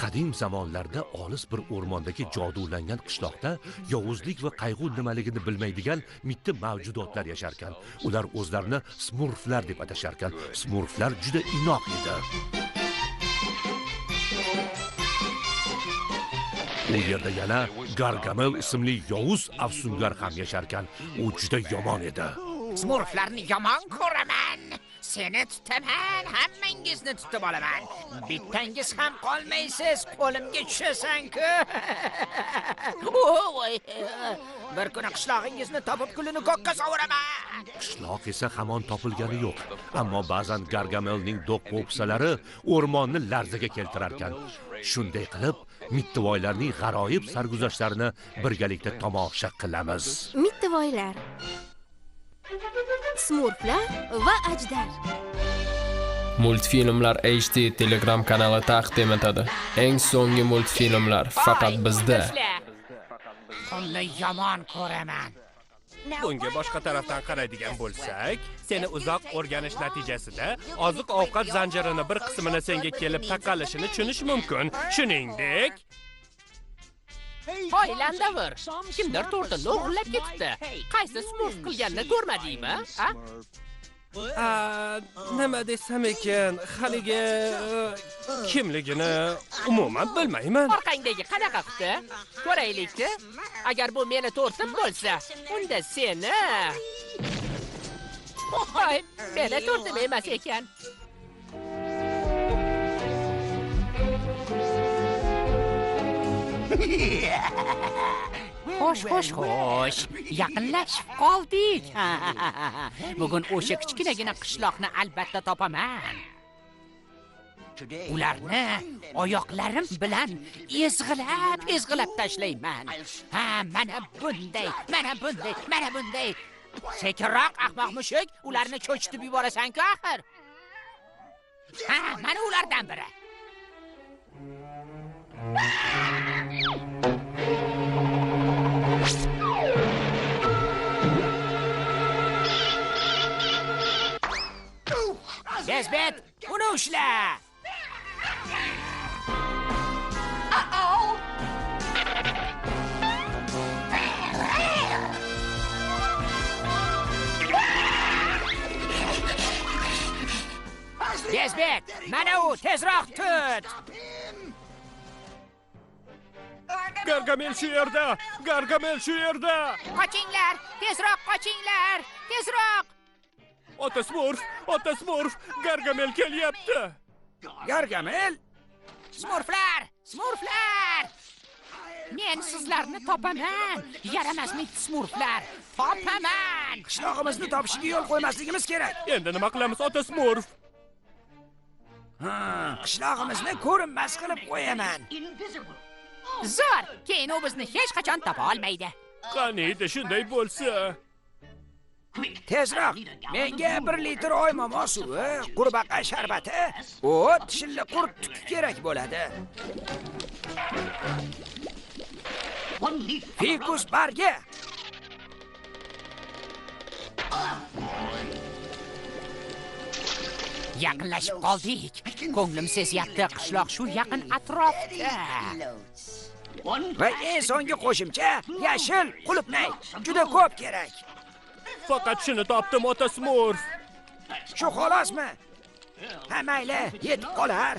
Qadim zamonlarda olis bir o'rmondagi jodulangan qishloqda yovuzlik va qayg'u nimaligini bilmaydigan mitti mavjudotlar yasharkan. Ular o'zlarini smurflar deb atasharkan. Smurflar juda inoq edi. U yerda yana Gargamel ismli yovuz afsungar ham yasharkan. U juda yomon edi. Smurflarni yomon ko'raman. Seni tutaman, hammangizni tutib olaman. Bittangiz ham qolmaysiz, qo'limga tushasan-ku. Bir kuni qishlog'ingizni topib kulini ko'kka sovuraman. Qishloq esa hamon topilgani yo'q. Ammo ba'zan Gargamelning do'q-po'pisalari o'rmonni larzaga keltirarkan. Shunday qilib, mittivoylarning g'aroyib sarguzashtlarini birgalikda tomosha qilamiz. Mittivoylar, Smurflar va Ajdar. Multfilmlar HD Telegram kanali taqdim etadi. Eng so'nggi multfilmlar faqat bizda. Uni yomon ko'raman. Bunga boshqa tarafdan qaraydigan bo'lsak, seni uzoq o'rganish natijasida oziq-ovqat zanjirini bir qismini senga kelib taqalishini tushunish mumkin. Shuningdek, Hoy, Landavr, kimdir tortini o'g'irlab ketibdi. Qaysi smurf qilganini ko'rmadingmi? nima desam ekan, haligi kimligini umuman bilmayman. Orqangdagi qanaqa qutdi? Ko'raylik-chi. Agar bu meni tortim bo'lsa, unda seni. Hoy, meni tortim emas ekan. Xo'sh. Yaqinlashib qoldik. Bugun o'sha kichkinagina qishloqni albatta topaman. Ularni oyoqlarim bilan ezg'ilab tashlayman. Mana bunday. Sekinroq ahmoq mushuk, ularni cho'chitib yuborasan-ku axir. Mana ulardan biri. Bezbet, uni ushla. Bezbet, mana u, tezroq tut. Gargamel shu yerda. Qochinglar, tezroq qochinglar, tezroq. Ota Smurf, Gargamel kelyapti. Gargamel? Smurflar! Men sizlarni topaman. Yaramas mit smurflar. Topaman. Qishlog'imizni topishiga yo'l qo'ymasligimiz kerak. Endi nima qilamiz, Ota Smurf? Qishlog'imizni ko'rinmas qilib qo'yaman. Zo'r, keyin u bizni hech qachon topa olmaydi. Qaniydi shunday bo'lsa. Tezroq, menga 1 litr oymomo suvi, qurbaqa sharbati, o't, shilli qurt tuki kerak bo'ladi. Fikus bargi. Yaqinlashib qoldik. Ko'nglim sezyapti, qishloq shu yaqin atrofda. Va eng so'nggi qo'shimcha yashil qulupnay. Juda ko'p kerak. Faqat shuni topdim, Ota Smurf. Shu xolosmi? Ha, mayli, yetib qolar.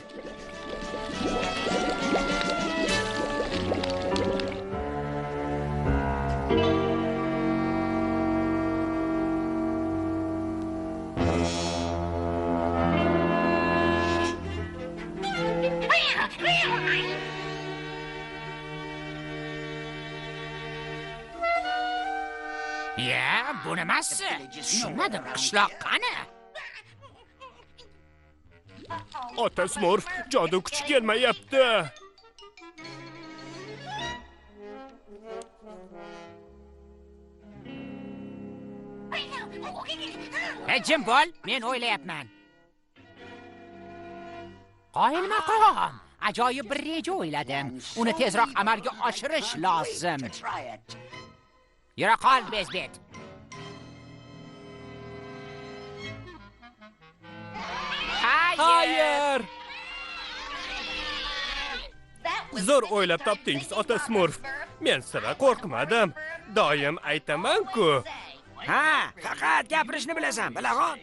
Bu nimasi? Tushunmadim, qishloq qani? Ota Smurf, jodu kuchi kelmayapti. Jim bo'l, men o'ylayapman. Qoyilmaqom, ajoyib bir reja o'yladim. Uni tezroq amalga oshirish lozim. Yura qol, Bezbet. Hayır! Zo'r o'ylab topdingiz, ota Smurf. Men sira qo'rqmadim. Doim aytaman-ku. Ha, faqat gapirishni bilasan, bilag'on.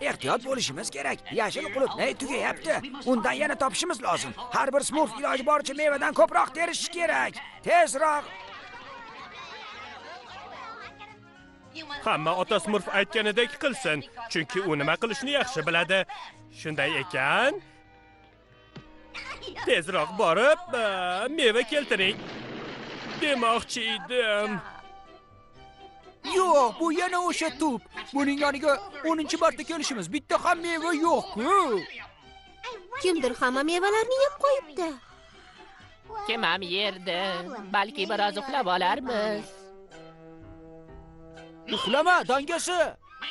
Ehtiyot bo'lishimiz kerak. Yashil qulupnay tugayapti. Undan yana topishimiz lozim. Har bir Smurf iloji boricha mevadan ko'proq terishi kerak. Tezroq. Hamma ota Smurf aytganidek qilsin, chunki u nima qilishni yaxshi biladi. Shunday ekan, tezroq borib, meva keltiring. Demoqchi edim. Yo'q, bu yana o'sha tup. Buning yoniga 10-marta kelishimiz. Bitta ham meva yo'q-ku. Kimdir hamma mevalarni yeb qo'yibdi. Kim ham yerdi? Balki biroz uxlab olarmiz. Uxlama, dangasi.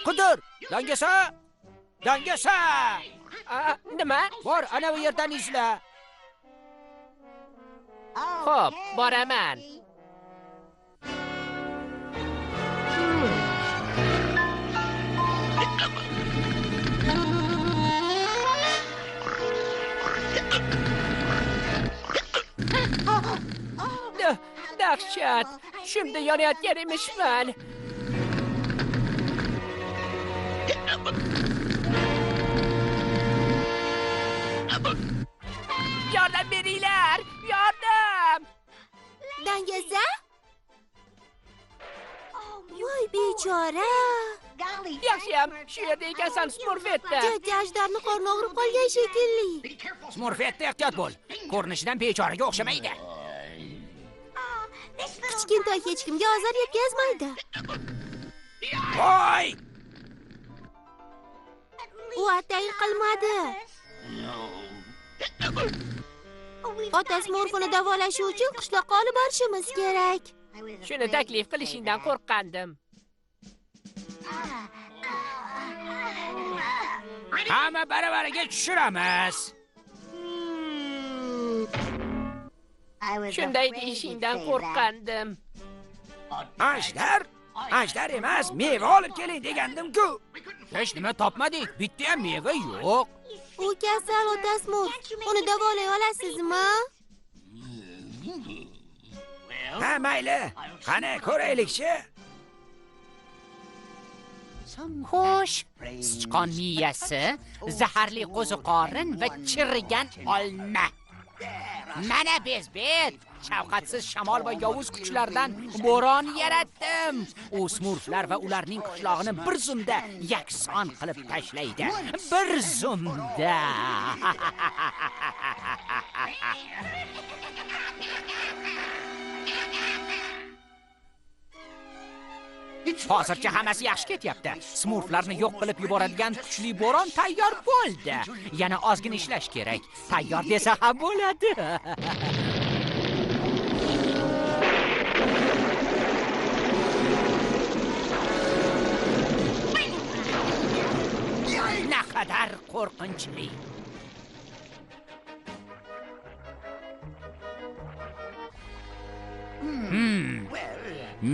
Qidir, dangasa. Dangasa. Nima? Bor, ana bu yerdan izla. Xo'p, boraman. Dahshat, shunda yonayotgan emishman. Yordam beringlar! Yordam! Dangasa? Voy bechora. Yaxshiyam, shu yerda ekansan, Smurfetta. Jajji ajdarni qorni og'rib qolgan shekilli. Smurfetta, ehtiyot bo'l. Ko'rinishidan bechoraga o'xshamaydi. Kichkintoy hech kimga ozor yetkazmaydi. Voy! U atayin qilmadi. Ota Smurfini davolash uchun qishloqqa olib borishimiz kerak. Shuni taklif qilishingdan qo'rqqandim. Hamma baravariga tushiramiz. Shunday deyishingdan qo'rqqandim. Ajdar? Ajdar emas, meva olib keling degandim-ku. Hech nima topmadik. Bitta ham meva yo'q. U kasal ota Smurf. Uni davolay olasizmi? Ha, mayli. Qani ko'raylik-chi. Xo'sh, sichqon miyasi, zaharli qo'ziqorin va chirigan olma. Mana bezbet, shafqatsiz shamol va yovuz kuchlardan bo'ron yaratdim. U Smurflar va ularning qishlog'ini bir zumda yakson qilib tashlaydi. Bir zumda. Hozircha hammasi yaxshi ketyapti. Smurflarni yo'q qilib yuboradigan kuchli bo'ron tayyor bo'ldi. Yana ozgina ishlash kerak. Tayyor desa ham bo'ladi. Naqadar qo'rqinchli.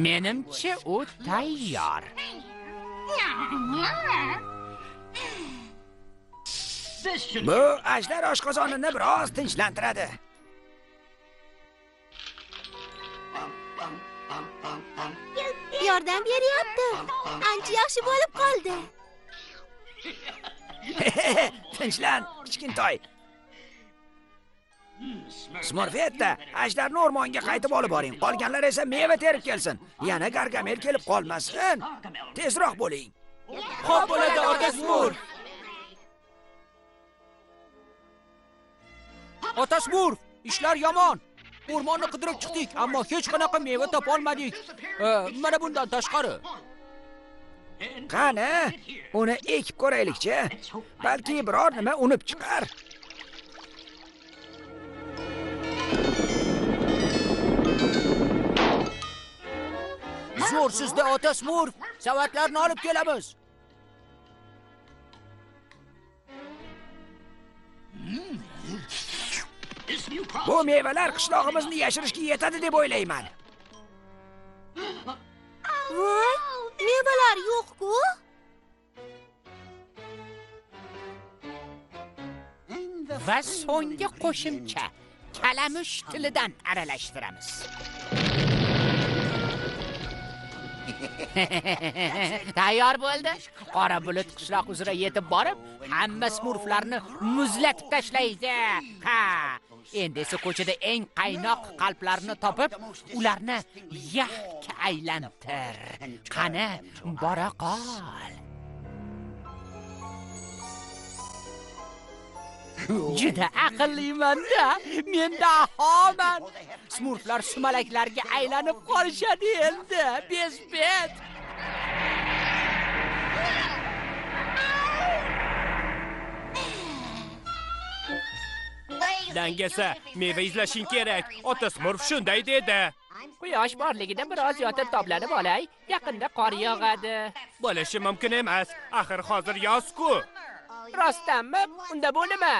Menimcha u tayyor. Bu ajdar oshqozonini biroz tinchlantiradi. Yordam beryapti. Ancha yaxshi bo'lib qoldi. Tinchlan, kichkintoy. Smurfetta, ajdarni o'rmonga qaytib olib boring. Qolganlar esa meva terib kelsin. Yana Gargamel kelib qolmasin. Tezroq bo'ling. Xo'p bo'ladi, ota Smurf. Ota Smurf, ishlar yomon. O'rmonni qidirib chiqdik, ammo hech qanaqa meva topa olmadik. Mana bundan tashqari. Qani, uni ekib ko'raylik-chi. Balki biror nima unib chiqar. Zo'r sizda ota Smurf, savatlarni olib kelamiz. Bu mevalar qishlog'imizni yashirishga yetadi deb o'ylayman. Voy, mevalar yo'q-ku. Va so'nggi qo'shimcha. kalamush tilidan aralashtiramiz. Tayyor bo'ldi. Qora bulut qishloq uzra yetib borib, hamma smurflarni muzlatib tashlaydi. Ha, endi esa ko'chada eng qaynoq qalblarni topib, ularni yaxga aylantir. Qani, bora qol. Juda aqlliman-da. Men dahoman. Smurflar sumalaklarga aylanib qolishadi endi. Bezbet. Dangasa, meva izlashing kerak. Ota Smurf shunday dedi. Quyosh borligida biroz yotib toblanib olay. Yaqinda qor yog'adi. Bo'lishi mumkin emas. Axir hozir yoz-ku. Rostdanmi? Unda bu nima?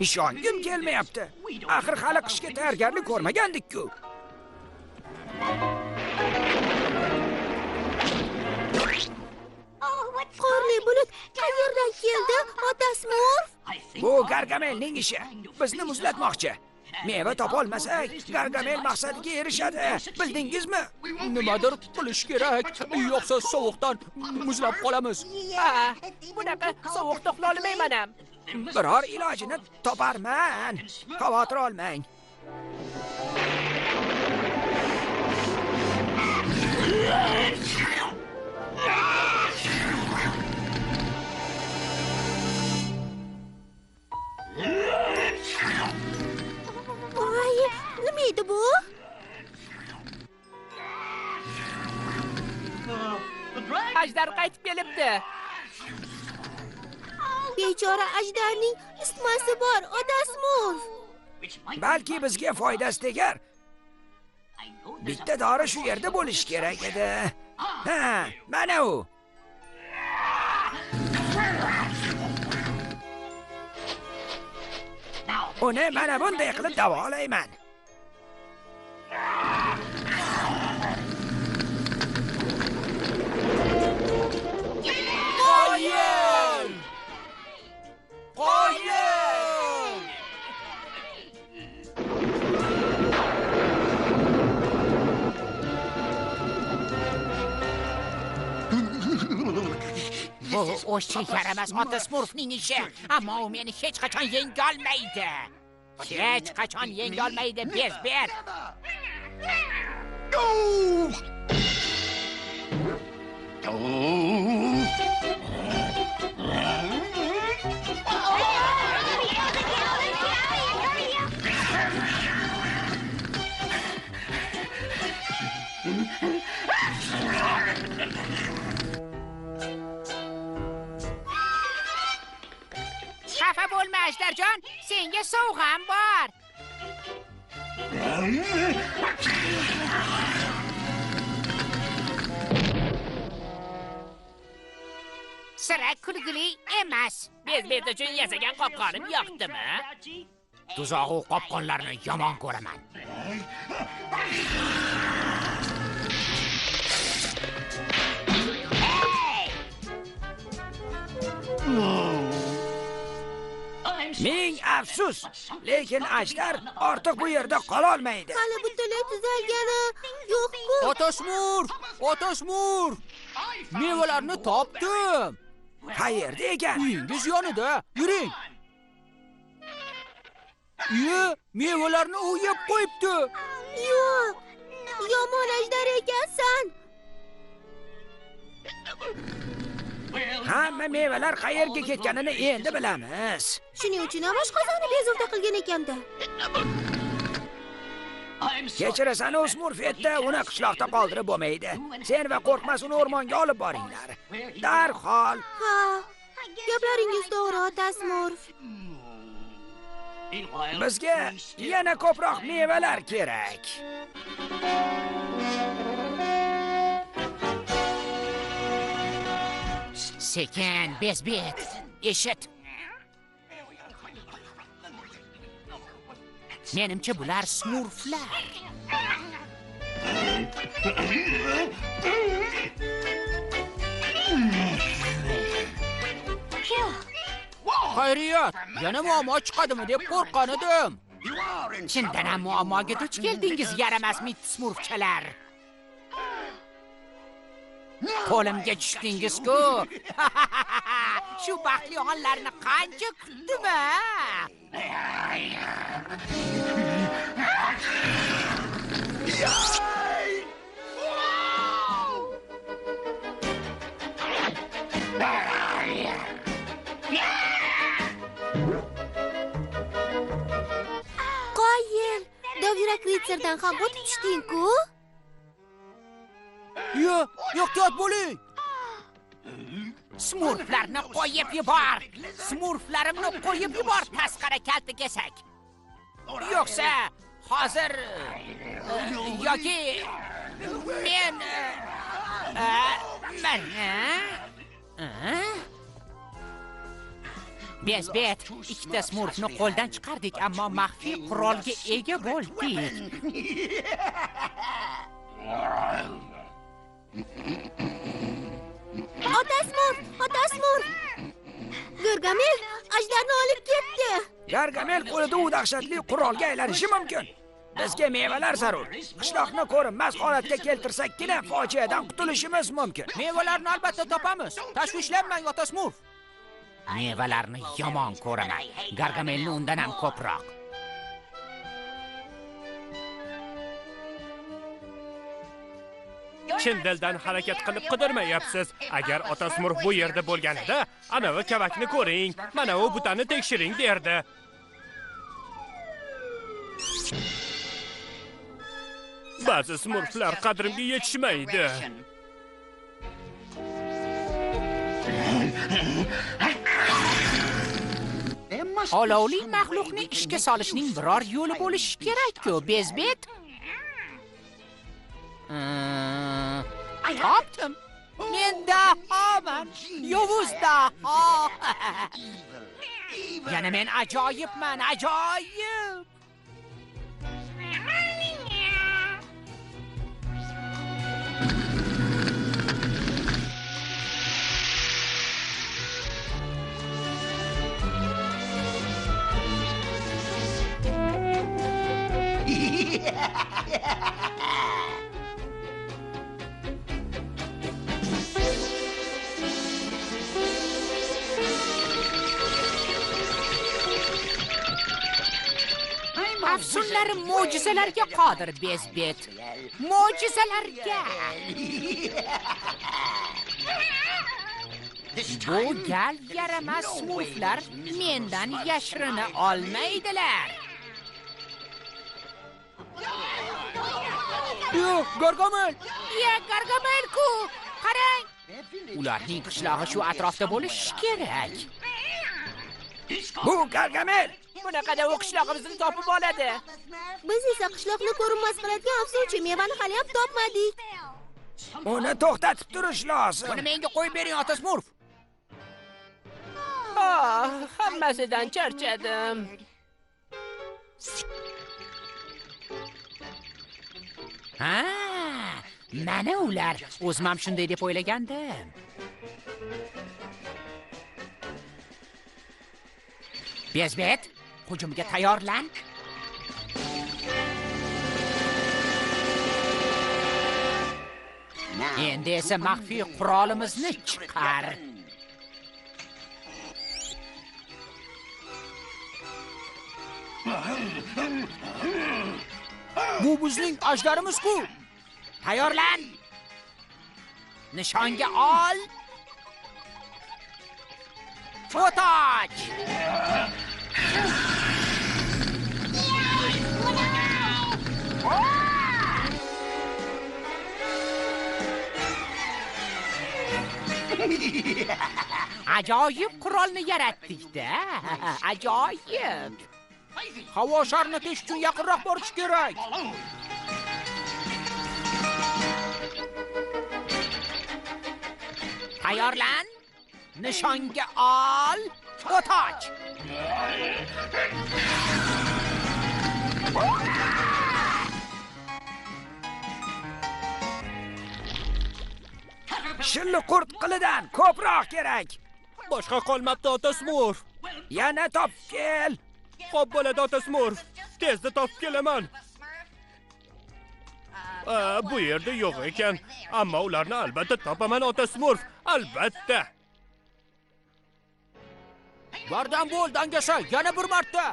Ishongim kelmayapti. Axir hali qishga tayyorgarlik ko'rmagandik-ku. Qorli bulut qayerdan keldi, ota Smurf? Bu Gargamelning ishi. Bizni muzlatmoqchi. Meva topolmasak, Gargamel maqsadiga erishadi. Bildingizmi? Nimadir qilish kerak, yo'qsa sovuqdan muzlab qolamiz. Ha, bunaqa sovuqda uxla olmayman ham. Biror ilojini toparman. Xavotir olmang. Voy, nima edi bu? Ajdar qaytib kelibdi. Bechora ajdarning isitmasi bor, ota Smurf. Balki bizga foydasi tegar. Bitta dori shu yerda bo'lishi kerak edi. Ha, mana u. Uni mana bunday qilib davolayman. Qo'ying! Qo'ying! Bu o'sha yaramas ota Smurfning ishi, ammo u meni hech qachon yenga olmaydi. Hech qachon yenga olmaydi, bezbet. Xafa bo'lma Ajdarjon, senga sovg'am bor. Sira kulgili emas. Bezbet uchun yasagan qopqonim yoqdimi? Tuzog'u qopqonlarni yomon ko'raman. Ming afsus, lekin Ajdar ortiq bu yerda qola olmaydi. Hali butunlay tuzalgani yo'q-ku. Ota Smurf! Mevalarni topdim. Qayerda ekan? Uyingiz yonida. Yuring. Mevalarni u yeb qo'yibdi. Yo'q. Yomon ajdar ekansan. Hamma mevalar qayerga ketganini endi bilamiz. Shuning uchun ham oshqozonni bezovta qilgan ekanda. Kechirasan Smurfetda, uni qishloqda qoldirib bo'lmaydi. Sen va qo'rqmas uni o'rmonga olib boringlar. Darhol. Ha, gaplaringiz to'g'ri, ota Smurf. Bizga yana ko'proq mevalar kerak. Sekin, bezbet, eshit. Menimcha bular Smurflar. Xayriyat, yana muammo chiqadimi deb qo'rqqan edim. Chindan ham muammoga duch keldingiz, yaramas mitti smurfchalar. Qo'limga tushdingiz-ku. Shu baxtli hollarni qancha kutdim-a? Qoyil, dovyurak ritsardan ham o'tib tushding-ku? Yo'q, ehtiyot bo'ling. Smurflarni qo'yib yubor. Smurflarimni qo'yib yubor, tasqara kalta kesak. Yo'qsa, hozir yoki men Bezbet, ikkita smurfni qo'ldan chiqardik, ammo maxfiy qurolga ega bo'ldik. Ota smurf! Gargamel ajdarni olib ketdi. Gargamel qo'lida u dahshatli qurolga aylanishi mumkin. Bizga mevalar zarur. Qishloqni ko'rinmas holatga keltirsakkina fojiadan qutulishimiz mumkin. Mevalarni albatta topamiz. Tashvishlanmang, ota smurf. Mevalarni yomon ko'raman. Gargamelni undan ham ko'proq. Chin dildan harakat qilib qidirmayapsiz. Agar ota Smurf bu yerda bo'lganida, anavi kavakni ko'ring, mana u butani tekshiring derdi. Ba'zi Smurflar qadrimga yetishmaydi. Olovli maxluqni ishga solishning biror yo'li bo'lishi kerak-ku, Bezbet. Topdim. Men dahoman, yovuz daho. Yana men ajoyibman, ajoyib. Afsunlarim mo'jizalarga qodir, Bezbet. Mo'jizalarga. Bu gal yaramas smurflar mendan yashirina olmaydilar. Yo'q, Gargamel. Gargamel-ku. Qarang. Ularning qishlog'i shu atrofda bo'lishi kerak. Bu Gargamel. Bunaqada u qishlog'imizni topib oladi. Biz esa qishloqni ko'rinmas qiladigan afsonchi mevani hali ham topmadik. Uni to'xtatib turish lozim. Buni menga qo'yib bering, ota smurf. Hammasidan charchadim. Mana ular. O'zim ham shunday deb o'ylagandim. Bezbet, hujumga tayyorlan. Endi esa maxfiy qurolimizni chiqar. Bu bizning ajdarimiz-ku. Tayyorlan. Nishonga ol. Fotoch. Ajoyib qurolni yaratdik-da. Ajoyib. Havo sharni tesh uchun yaqinroq borish kerak. Tayyorlan. Nishonga ol. Fotoch. Shilli qurt qilidan ko'proq kerak. Boshqa qolmabdi ota Smurf. Yana topib kel. Xo'p bo'ladi ota Smurf. Tezda topib kelaman. Bu yerda yo'q ekan, ammo ularni albatta topaman ota Smurf, albatta. Yordam bo'l, dangasa, yana bir marta.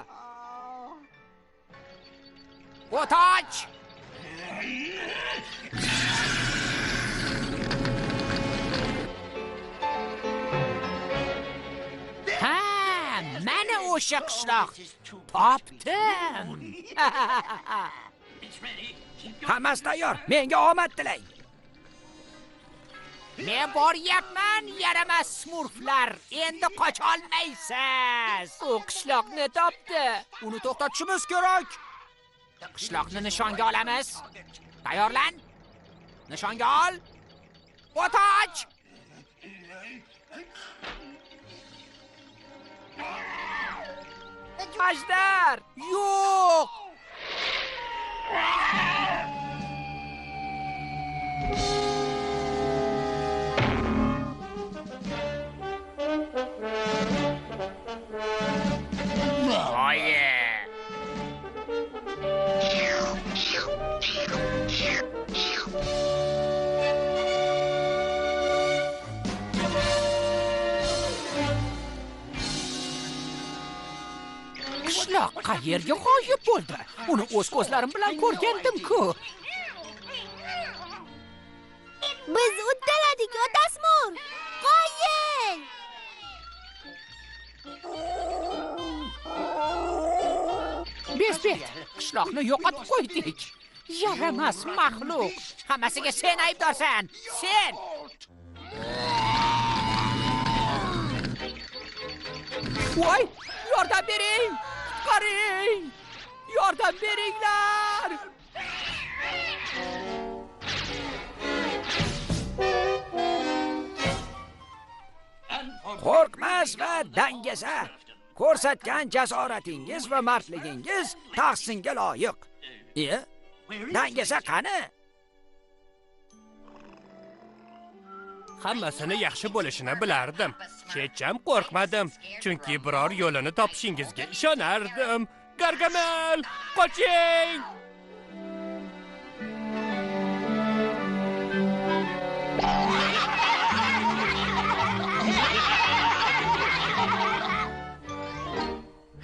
O'toch! Ha, mana o'sha qishloq. Topdim. Hammasi tayyor. Menga omad tilang. Men boryapman, yaramas smurflar. Endi qocha olmaysiz. U qishloqni topdi. Uni to'xtatishimiz kerak. Qishloqni nishonga olamiz. Tayyorlan. Nishonga ol. O'toch! Ajdar! Yo'q! Qishloq qayerga g'oyib bo'ldi? Uni o'z ko'zlarim bilan ko'rgandim-ku. Biz uddaladik, ota Smurf. Qo'ying! Bezbet, qishloqni yo'qotib qo'ydik. Yaramas maxluq. Hammasiga sen aybdorsan. Sen! Voy, yordam bering! Qutqaring! Yordam beringlar! Qo'rqmas va dangasa. Ko'rsatgan jasoratingiz va mardligingiz tahsinga loyiq. Dangasa qani? Hammasini yaxshi bo'lishini bilardim. Hech ham qo'rqmadim, chunki biror yo'lini topishingizga ishonardim. Gargamel, qoching!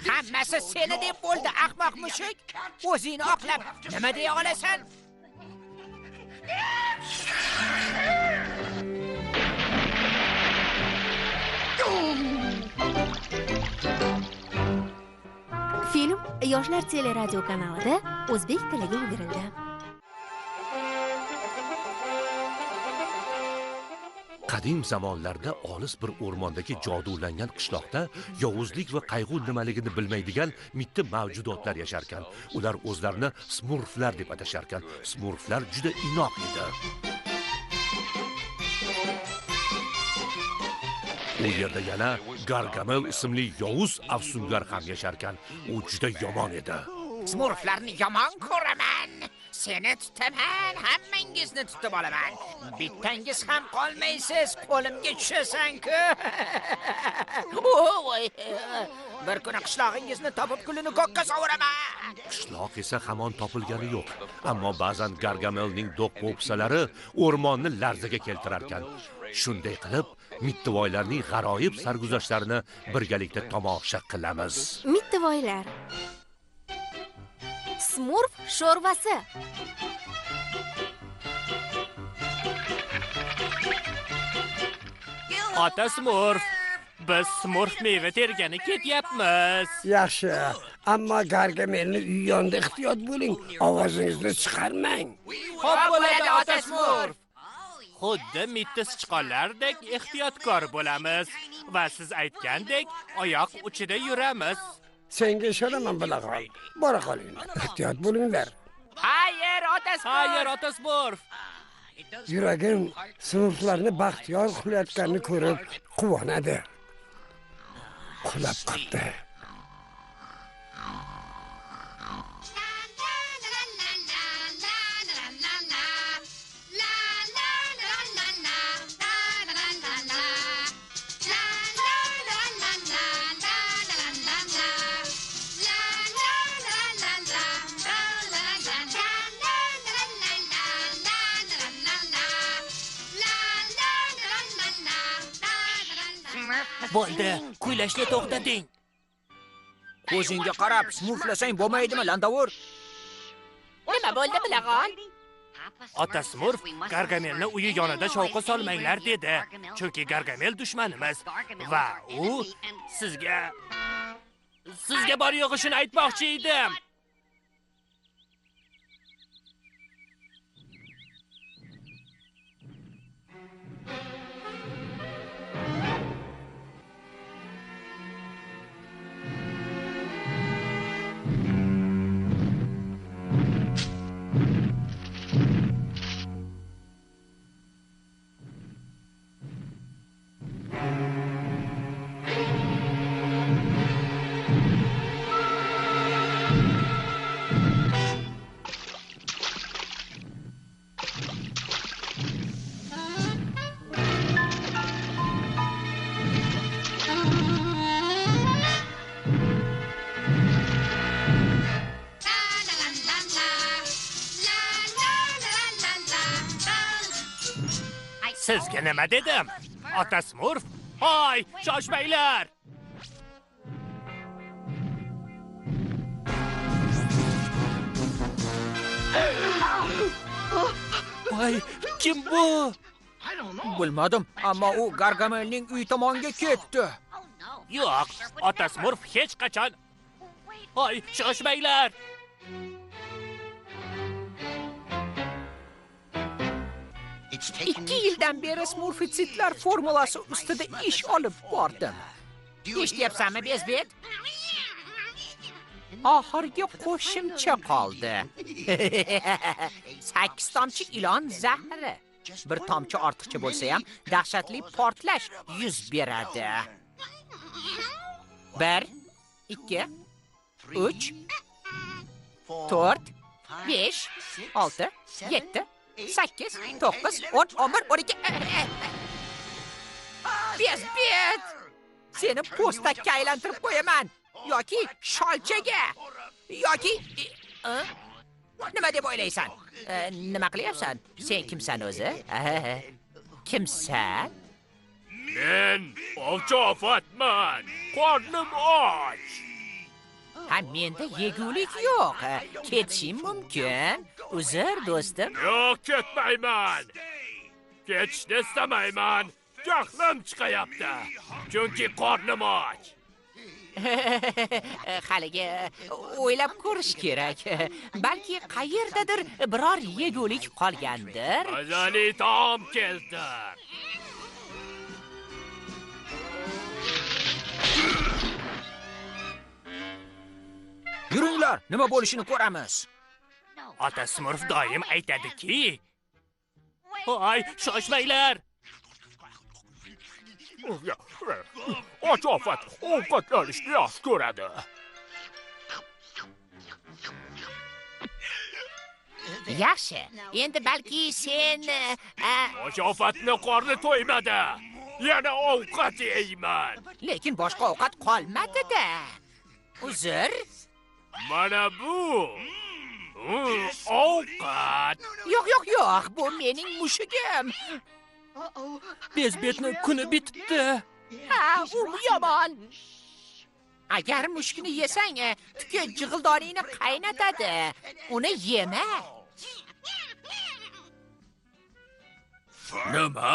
Hammasi seni deb bo'ldi, ahmoq mushuk. O'zingni oqlab nima deya olasan? Film Yoshlar teleradio kanalida o'zbek tiliga o'girildi. Qadim zamonlarda olis bir o'rmondagi jodulangan qishloqda yovuzlik va qayg'u nimaligini bilmaydigan mitti mavjudotlar yasharkan. Ular o'zlarini smurflar deb atasharkan. Smurflar juda inoq edi. U yerda yana Gargamel ismli yovuz afsungar ham yasharkan. U juda yomon edi. Smurflarni yomon ko'raman. Seni tutaman, hammangizni tutib olaman. Bittangiz ham qolmaysiz, qo'limga tushasan-ku. Voy! Bir kuni qishlog'ingizni topib kulini ko'kka sovuraman. Qishloq esa hamon topilgani yo'q. Ammo ba'zan Gargamelning do'q-po'pisalari o'rmonni larzaga keltirarkan. Shunday qilib, mittivoylarning g'aroyib sarguzashtlarini birgalikda tomosha qilamiz. Mittivoylar. Smurf sho'rvasi. Ota Smurf, biz Smurf meva tergani ketyapmiz. Yaxshi, ammo Gargamelni uy yonida ehtiyot bo'ling. Ovozingizni chiqarmang. Xo'p bo'ladi ota Smurf. Xuddi mitti sichqonlardek ehtiyotkor bo'lamiz va siz aytgandek oyoq uchida yuramiz. Senga ishonaman bilag'on. Bora qolinglar. Ehtiyot bo'linglar. Hayır, ota Smurf. Hayır ota Smurf. Yuragim smurflarni baxtiyor qilayotganini ko'rib quvonadi. Qulab qopti. Bo'ldi, kuylashni to'xtating. Ko'zingga qarab smurflasang bo'lmaydimi, landavur? Nima bo'ldi, bilag'on? Ota Smurf Gargamelni uyi yonida shovqa solmanglar dedi. Chunki Gargamel dushmanimiz va u sizga bor yo'g'ishini aytmoqchi edim. Sizga nima dedim? Ota Smurf, hoy, shoshmanglar. Voy, kim bu? Bilmadim, ammo u Gargamelning uyi tomonga ketdi. Yo'q, Ota Smurf hech qachon. Hoy, shoshmanglar. Ikki yildan beri smurfitsitlar formulasi ustida ish olib bordim. Eshityapsanmi, Bezbet? Oxirgi qo'shimcha qoldi. 8 tomchi ilon zahri. Bir tomchi ortiqcha bo'lsa ham dahshatli portlash yuz beradi. 1 2 3 4 5 6 7 8 9 10 11 12 Bezbet! Seni postakka aylantirib qo'yaman yoki sholchaga yoki nima deb o'ylaysan? Nima qilyapsan? Sen kimsan o'zi? Kimsan? Men Ovchofatman. Qornim och. Ha, menda yegulik yo'q. Ketishim mumkin. Uzr, do'stim. Yo'q, ketmayman. Ketishni istamayman. Jahlim chiqayapti. Chunki qornim och. Haliga o'ylab ko'rish kerak. Balki qayerdadir biror yegulik qolgandir. Mazali taom keltir. Yuringlar, nima bo'lishini ko'ramiz. Ota Smurf doim aytadiki, "Hoy, shoshmanglar." Ochofat ovqatlanishni yaxshi ko'radi. Yaxshi. Endi balki sen Ochofatni qorni to'ymadi. Yana ovqat yeyman. lekin boshqa ovqat qolmadi-da. Uzr. Mana bu ovqat. Yo'q, bu mening mushugim. Bezbetni kuni bitibdi. Ha, u yomon. Agar mushukni yesang, tuka jig'ildoringni qaynatadi. Uni yema. Nima?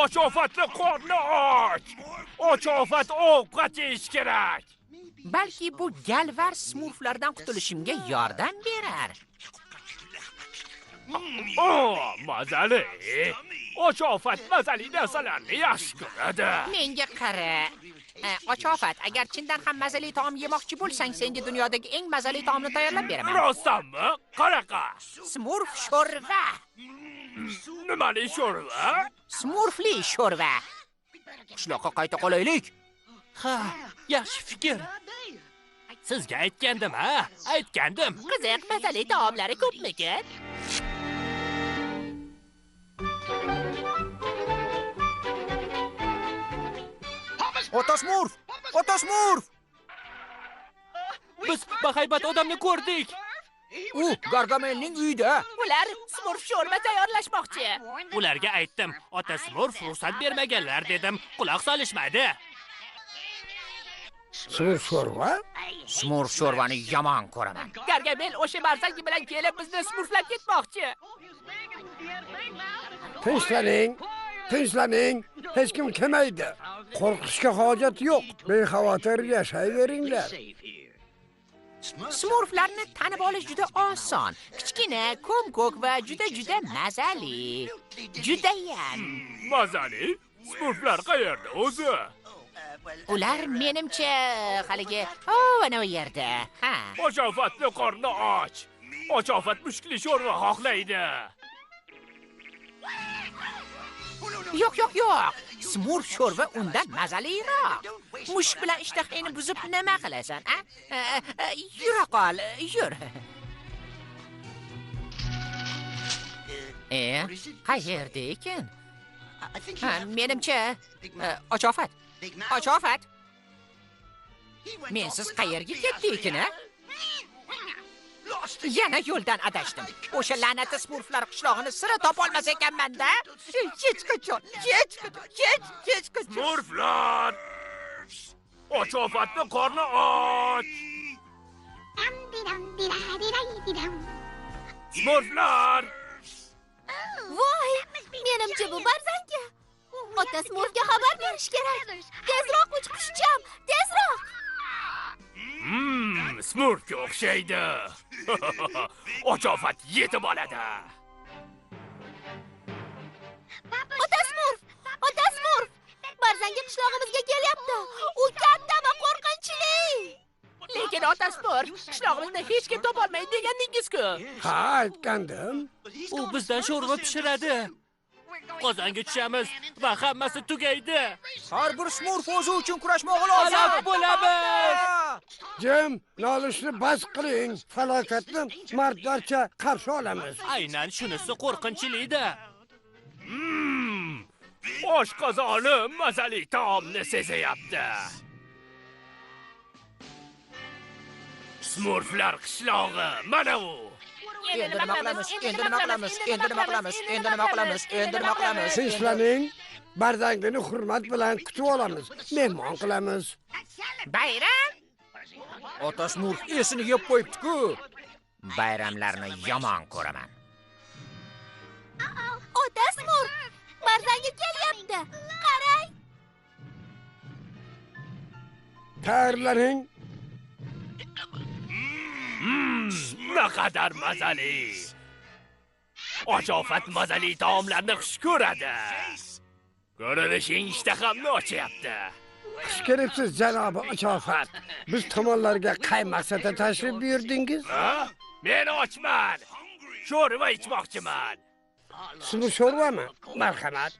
Ochofatni qorni och. Ochofat ovqat yeyish kerak. Balki bu galvar smurflardan qutulishimga yordam berar. Mazali. Ochofat mazali narsalarni yaxshi ko'radi. Menga qara. Ochofat, agar chindan ham mazali taom yemoqchi bo'lsang, senga dunyodagi eng mazali taomni tayyorlab beraman. Rostdanmi? Qanaqa? Smurf sho'rva. Nimali sho'rva? Smurfli sho'rva. Qishloqqa qayta qolaylik. Ha, yaxshi fikr. Sizga aytgandim, ha? Aytgandim. Qiziq, mazali taomlari ko'pmikan? Ota Smurf! Biz bahaybat odamni ko'rdik. U Gargamelning uyida. Ular smurf sho'rva tayyorlashmoqchi. Ularga aytdim, ota Smurf ruxsat bermaganlar dedim, quloq solishmadi. Smurf sho'rva? Smurf sho'rvani yomon ko'raman. Gargamel o'sha barzangi bilan kelib bizni smurflab ketmoqchi. Tinchlanning. Hech kim kelmaydi. Qo'rqishga hojat yo'q. Bexavotir yashayveringlar. Smurflarni tanib olish juda oson. Kichkina, ko'm-ko'k va juda mazali. Judayam. Mazali? Smurflar qayerda o'zi? Ular menimcha haligi, ana u yerda. Ha. Ochofatni qorni och. Ochofat mushkli sho'rva xohlaydi. Yo'q. Smurf sho'rva undan mazaliroq. Mushuk bilan ishtahingni buzib nima qilasan, a? Yura qol, yur. Qayerda ekan? Menimcha, Ochofat. Mensiz qayerga ketdi ekan, a? Yana yo'ldan adashdim. O'sha la'nati smurflar qishlog'ini sira topolmas ekanman-da. Hech qachon. Smurflar! Ochofatni qorni och. Smurflar! Voy, menimcha bu barzanka. Ota Smurfga xabar berish kerak. Tezroq uch qushcham, tezroq. Smurfga o'xshaydi. Ochofat yetib oladi. Ota Smurf! Barzanka qishlog'imizga kelyapti. U katta va qo'rqinchli. Lekin ota smurf qishlog'imizni hech kim topolmaydi degandingiz-ku. Ha, aytgandim. U bizdan sho'rva pishiradi. Qozonga tushamiz va hammasi tugaydi. Har bir smurf o'zi uchun kurashmoq lozim. Halok bo'lamiz. Jim, nolishni bas qiling. Falokatni mardlarcha qarshi olamiz. Aynan shunisi qo'rqinchli-da. Oshqozoni mazali taomni sezayapti. Smurflar qishlog'i mana u. Endi nima qilamiz? Tinchlanning. Barzangni hurmat bilan kutib olamiz. Mehmon qilamiz. Bayram? Ota Smurf esini yeb qo'yibdi-ku. Bayramlarni yomon ko'raman. Ota Smurf, barzanka kelyapti. Qarang. Tayyorlaning. Naqadar mazali. Ochofat mazali taomlarni xush ko'radi. Ko'rinishing ishtahamni ochyapti. Xush kelibsiz, janobi Ochofat. Biz tomonlarga qay maqsadda tashrif buyurdingiz? Men ochman. Sho'rva ichmoqchiman. Smurf sho'rvami? Marhamat.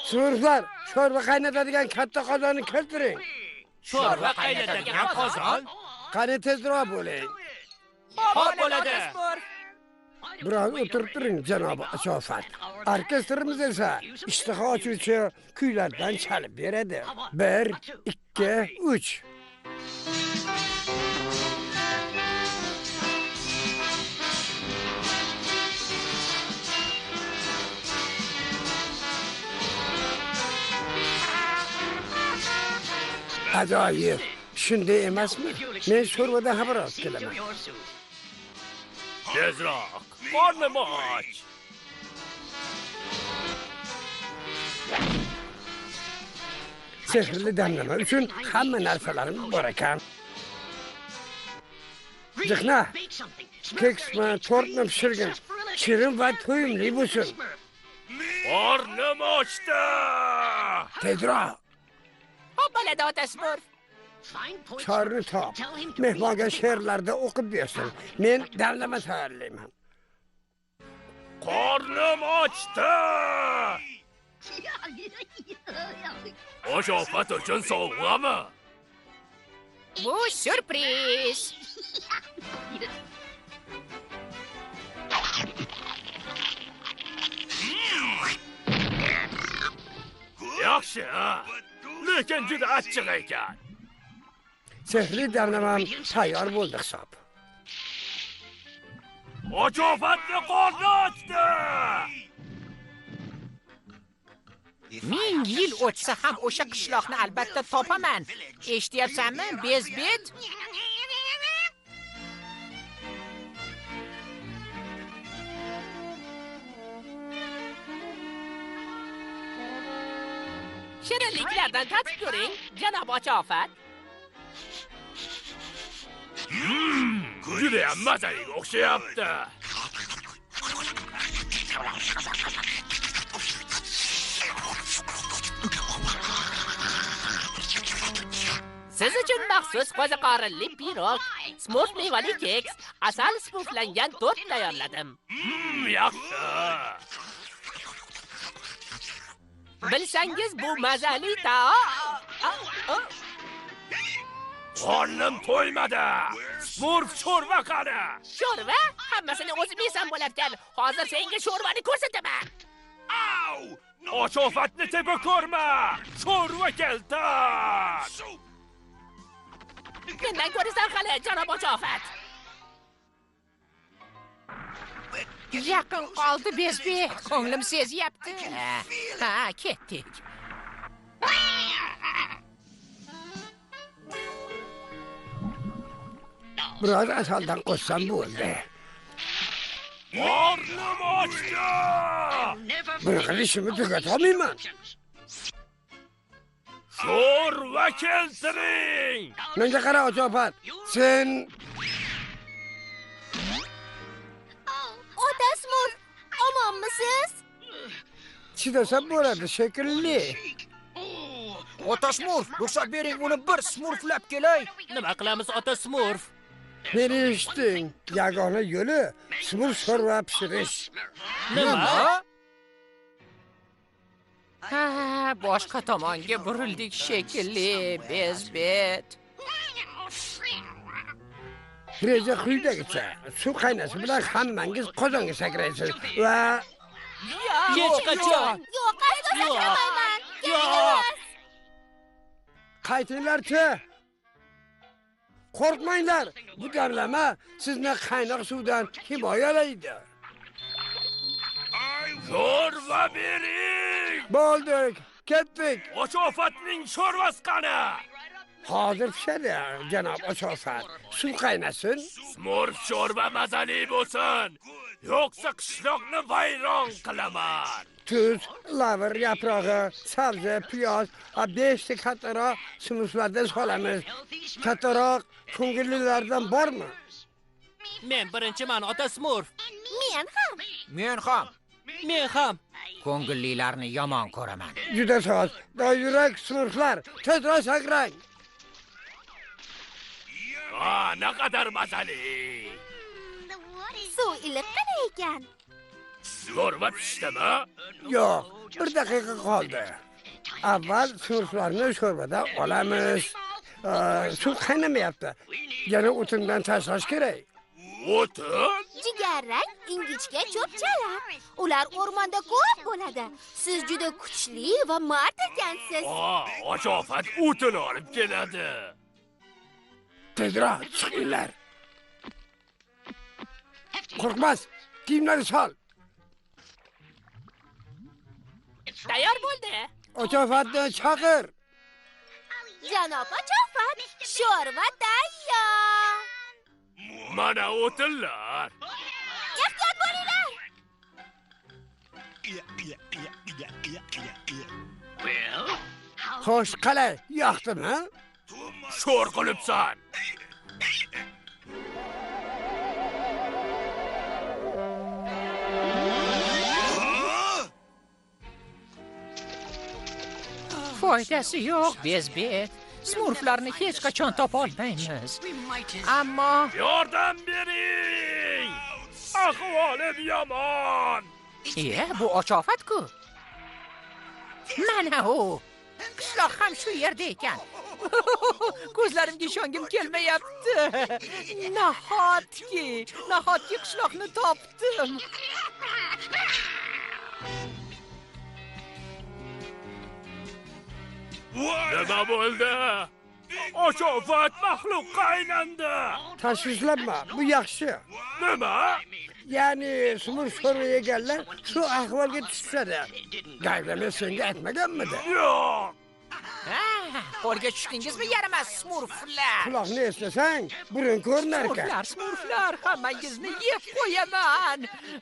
Smurflar, sho'rva qaynatadigan katta qozonni keltiring. Sho'rva qaynatadigan qozon? Qani tezroq bo'ling. Xo'p bo'ladi. Biroz o'tirib turing, janobi Ochofat. Orkestrimiz esa ishtaha ochuvchi kuylardan chalib beradi. 1, 2, 3. Ajoyib. Shunday emasmi? Men sho'rvadan xabar olib kelaman. Tezroq. Qornim och. Sehrli damlama uchun hamma narsalarim bor ekan. Jiqna, keksma, tortni pishirgin. Shirin va to'yimli bo'lsin. Qornim ochdi. Tezroq. Xo'p bo'ladi ota smurf. Chorni top. Mehmonga she'rlarda o'qib bersin. Men damlama tayyorlayman. Qornim ochdi. Oshofat uchun sovg'ami? Bu syurpriz. Yaxshi, lekin juda achchiq ekan. Sehrli damlamam tayyor bo'ldi hisob. Ochofatni qorni ochdi. 1000 yil o'tsa ham o'sha qishloqni albatta topaman. Eshityapsanmi, Bezbet? Shirinliklardan tatib ko'ring, janob Ochofat. Juda ham mazali o'xshayapti. Siz uchun maxsus qo'ziqorinli pirog, smurf mevali keks, asal smurflangan tort tayyorladim. Yaxshi. Bilsangiz bu mazali taom. Qornim to'ymadi. Smurf sho'rva qani. Sho'rva? Hammasini o'zim yesam bo'larkan. Hozir senga sho'rvani ko'rsataman. Au! Ochofatni tepa ko'rma. Sho'rva keltir. Mendan ko'rasan hali, janob Ochofat. Yaqin qoldi Bezbet. Ko'nglim sezyapti. Ha, ketdik. Biroz asaldan qo'shsam bo'ldi. Qornim ochdi. Bunaqa ishimni tugatolmayman. Sho'rva keltiring. Menga qara, Ochofat. Sen Ota Smurf, omonmisiz? chidasam bo'ladi shekilli. Ota Smurf, ruxsat bering, uni bir smurflab kelay. Nima qilamiz ota Smurf? Meni eshiting, yagona yo'li smurf sho'rva pishirish. Nima? Ha, boshqa tomonga burildik shekilli, Bezbet. Reja quyidagicha. Suv qaynasi bilan hammangiz qozonga sakraysiz va Hech qachon. Yo'q, qayta sakramayman. Kerak. qaytinglar-chi. Qo'rqmanglar. Bu damlama sizni qaynoq suvdan himoyalaydi. Sho'rva bering. Bo'ldik, ketdik. Ochofatning sho'rvasi qani? Hozir pishadi, janob Ochofat. Suv qaynasin. Smurf sho'rva mazali bo'lsin. Yo'qsa qishloqni vayron qilaman. Tuz, lavr yaprog'i, sabzi, piyoz, 5 ta kattaroq smurflardan solamiz. Kattaroq ko'ngillilardan bormi? Men birinchiman ota Smurf. Men ham. Men ham. Men ham. Ko'ngillilarni yomon ko'raman. Juda soz. Doyurak smurflar, tezroq sakrang. Naqadar mazali. Suv iliqqina ekan. Sho'rva pishdimi? Yo'q, 1 daqiqa qoldi. Avval smurflarni sho'rvadan olamiz. Suv qaynamayapti. Yana o'tindan tashlash kerak. O'tin? Jigarrang, ingichka cho'pchalar. Ular o'rmonda ko'p bo'ladi. Siz juda kuchli va mard ekansiz. Ochofat o'tin olib keladi. Tezroq chiqinglar. Qo'rqmas, kiyimlarni sol. Tayyor bo'ldi. Ochofatni chaqir. Janob Ochofat, sho'rva tayyor. Mana o'tinlar. Ehtiyot bo'linglar. Xo'sh, qalay, yoqdimi? Sho'r qilibsan. Foydasi yo'q, Bezbet. Smurflarni hech qachon topa olmaymiz. Ammo Yordam bering. Ahvolim yomon. bu Ochofat-ku. Mana u. Qishloq ham shu yerda ekan. Ko'zlarimga ishongim kelmayapti. Nahotki qishloqni topdim. Nima bo'ldi? Oshofat maxluqqa aylandi. Tashvishlanma, bu yaxshi. Nima? Ya'ni smurf sho'rva yeganlar shu ahvolga tushadi. Gargamel senga aytmaganmidi? Yo'q. Qo'lga tushdingizmi yaramas smurflar? Quloqni eslasang, burun ko'rinar ekan. Smurflar, hammangizni yeb qo'yaman.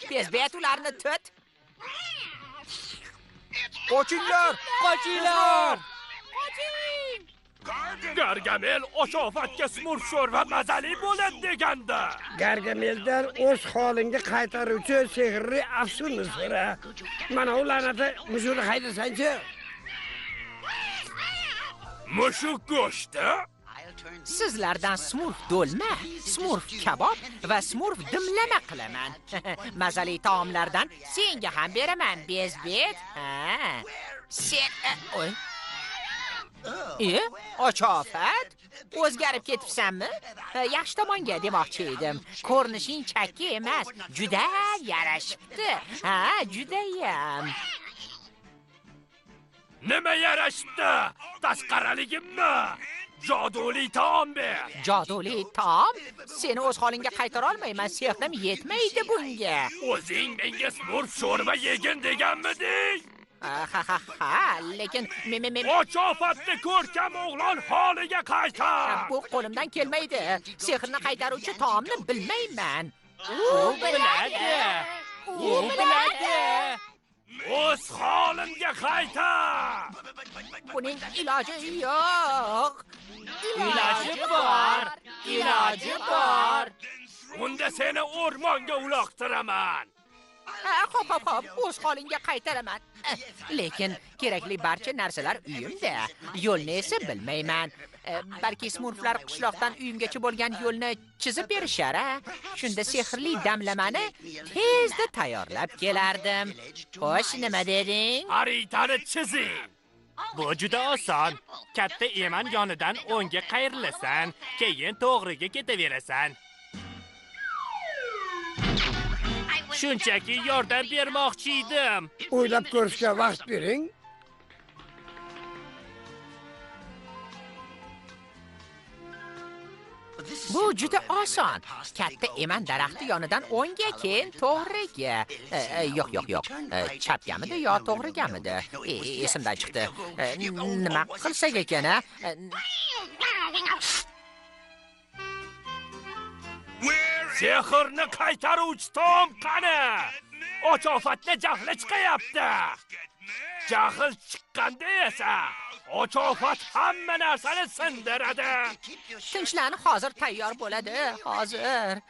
Tez ularni tut. Qochinglar! Gargamel Oshofatga smurf sho'rva mazali bo'ladi deganda. Gargameldan o'z holingga qaytaruvchi sehrli afsunni so'ra. Mana ularni mushukni haydasang-chi. Mushuk go'shti? Sizlardan smurf do'lma, smurf kabob va smurf dimlama qilaman. Mazali taomlardan senga ham beraman, bezbet. Sen Ochofat, o'zgarib ketibsanmi? Yaxshi tomonga demoqchi edim. Ko'rinishing chakki emas, juda yarashibdi. Judayam. Nima yarashibdi? Tasqaraligimmi? Joduli taom ber. Joduli taom? Seni o'z holingga qaytara olmayman, sehrim yetmaydi bunga. O'zing menga smurf sho'rva yegin deganmiding? Lekin men Ochofatni ko'rkam o'g'lon holiga qaytar. Bu qo'limdan kelmaydi. Sehrni qaytaruvchi taomni bilmayman. U biladi. O'z holimga qaytar. Buning iloji yo'q. Iloji bor. Unda seni o'rmonga uloqtiraman. Xo'p, o'z holingga qaytaraman. Lekin kerakli barcha narsalar uyimda. Yo'lni esa bilmayman. Balki smurflar qishloqdan uyimgacha bo'lgan yo'lni chizib berishar. Shunda sehrli damlamani tezda tayyorlab kelardim. Xo'sh, nima deding? Xaritani chizing. Bu juda oson. Katta eman yonidan o'ngga qayrilasan, keyin to'g'riga ketaverasan. Shunchaki yordam bermoqchi edim. O'ylab ko'rishga vaqt bering. Bu juda oson. Katta eman daraxti yonidan o'ngga, keyin to'g'riga. Yo'q. Chapgamidi yo to'g'rigamidi? Esimdan chiqdi. Nima qilsak ekan, a? Sehrni qaytaruvchi taom qani? Ochofatni jahli chiqayapti. Jahl chiqqanda esa Ochofat hamma narsani sindiradi. Tinchlan, hozir tayyor bo'ladi, hozir.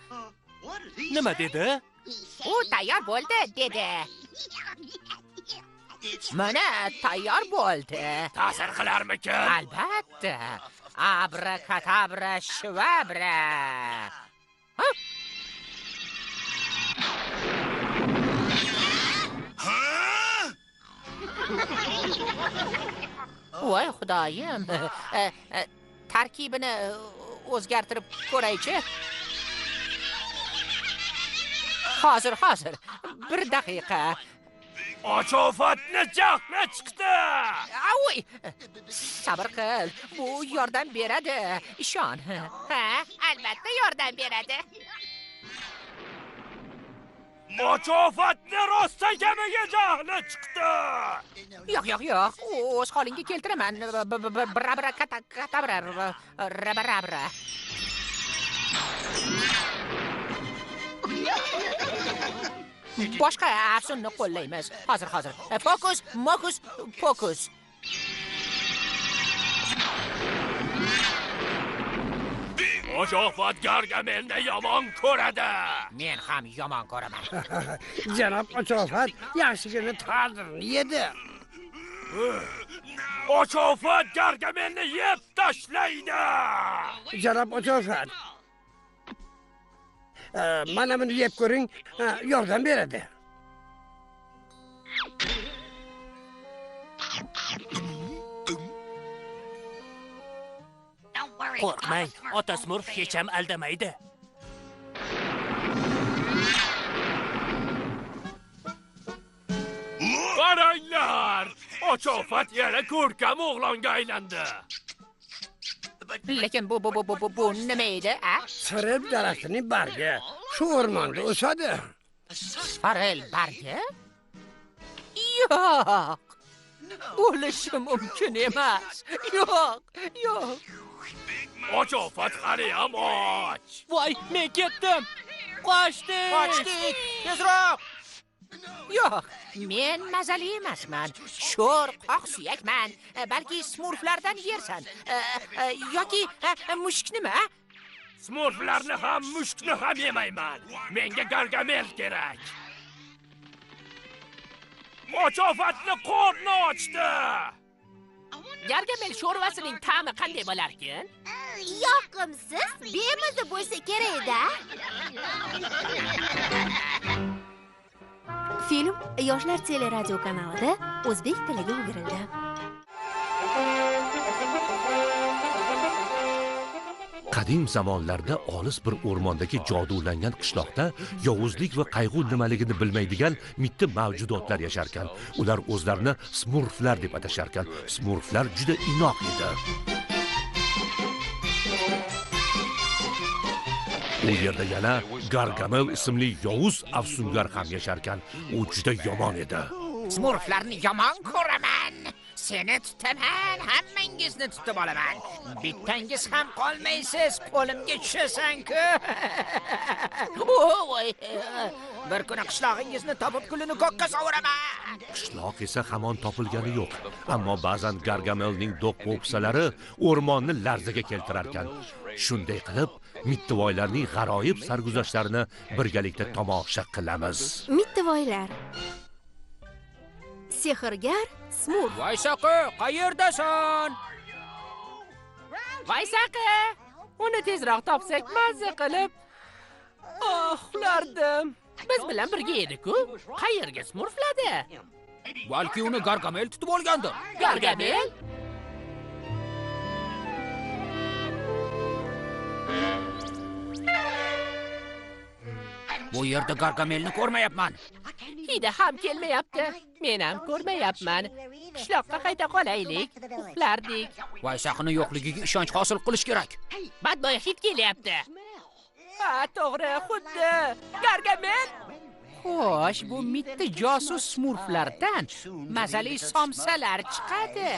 Nima dedi? U tayyor bo'ldi, dedi. Mana tayyor bo'ldi. Ta'sir qilarmikin? Albatta. Abrakadabra shvabra. Voy xudoyim. Tarkibini o'zgartirib ko'raychi. Hozir. 1 daqiqa. Ochofatni jahli chiqdi. Avoy! Sabr qil. Bu yordam beradi. Ishon. Albatta yordam beradi. Ochofatni rostagamiga jahli chiqdi. Yo'q. O'z holingga keltiraman. Rabra. Boshqa afsunni qo'llaymiz. Hozir. Fokus. Oshofat Gargamelni yomon ko'radi. Men ham yomon ko'raman. Janob Ochofat yaxshigina ta'zirini yedi. Oshofat Gargamelni yeb tashlaydi. Janob Ochofat, mana buni yeb ko'ring, yordam beradi. Qo'rqmang, ota smurf hech ham aldamaydi. Qaranglar, Ochofat yana ko'rkam o'g'longa aylandi. Lekin bu nima edi, a? Sirib daraxtining bargi shu o'rmonda o'sadi. Farel bargi? Yo'q. Bo'lishi mumkin emas. Yo'q. Och ofat qariyam och. Voy, men ketdim. Qochdik. Tezroq. Yo'q, men mazali emasman. Sho'r, qoq suyakman. Balki smurflardan yersan. Yoki mushuknimi? Smurflarni ham, mushukni ham yemayman. Menga Gargamel kerak. Och ofatni qorni ochdi. Gargamel sho'rvasining ta'mi qanday bo'larkin? Yoqimsiz, bemaza bo'lsa kerak-da. Film Yoshlar teleradio kanalida o'zbek tiliga o'girildi. Qadim zamonlarda olis bir o'rmondagi jodulangan qishloqda yovuzlik va qayg'u nimaligini bilmaydigan mitti mavjudotlar yasharkan. Ular o'zlarini smurflar deb atasharkan. Smurflar juda inoq edi. U yerda yana Gargamel ismli yovuz afsungar ham yasharkan. U juda yomon edi. Smurflarni yomon ko'raman. Seni tutaman, hammangizni tutib olaman. Bittangiz ham qolmaysiz, qo'limga tushasan-ku. Voy, bir kuni qishlog'ingizni topib kulini ko'kka sovuraman. Qishloq esa hamon topilgani yo'q. Ammo ba'zan Gargamelning do'q-po'pisalari o'rmonni larzaga keltirarkan. Shunday qilib, mittivoylarning g'aroyib sarguzashtlarini birgalikda tomosha qilamiz. Mittivoylar. Sehrgar Smurf. Vaysaqi, qayerdasan? Vaysaqi, uni tezroq topsak mazza qilib. Uxlardim. Biz bilan birga edik-ku. Qayerga smurfladi? Balki uni Gargamel tutib olgandir. Gargamel? Bu yerda Gargamelni ko'rmayapman. Hidi ham kelmayapti. Men ham ko'rmayapman. Qishloqqa qayta qolaylik. Uxlardik. Vaysaqini yo'qligiga ishonch hosil qilish kerak. Badbo'y hid kelyapti. Ha, to'g'ri, xuddi Gargamel. Xo'sh, bu mitti josus smurflardan mazali somsalar chiqadi.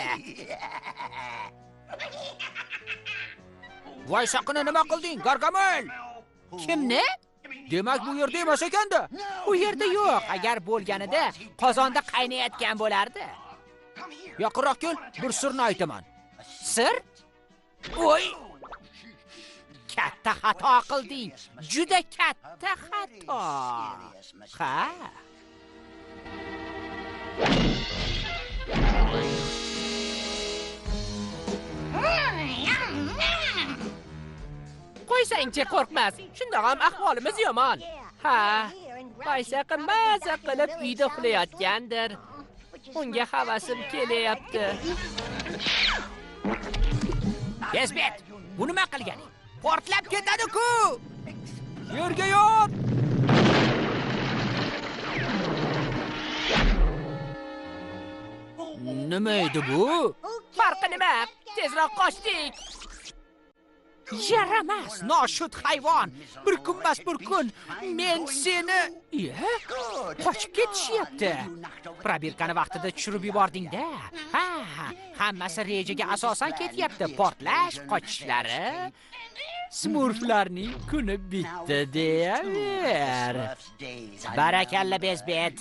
Vaysaqini nima qilding, Gargamel? Kimni? Demak, bu yerda emas ekanda. Bu yerda yo'q. Agar bo'lganida qozonda qaynayotgan bo'lardi. Yaqinroq kel, bir sirni aytaman. Sir? Voy! Katta xato qilding. Juda katta xato. Ha? Qo'ysang-chi, qo'rqmas. Shunda ham ahvolimiz yomon. Ha, Vaysaqi maza qilib uyda uxlayotgandir. Unga havasim kelyapti. Bezbet, bu nima qilganing? Portlab ketadi-ku. Yerga yot. Nima edi bu? Farqi nima? Tezroq qochdik. Yaramas, noshud hayvon. Bir kunmas bir kun men seni... Qochib ketishyapti. Probirkani vaqtida tushirib yubording-da. Ha, hammasi rejaga asosan ketyapti. Portlash, qochishlari. Smurflarning kuni bitdi deyaver. Barakalla Bezbet.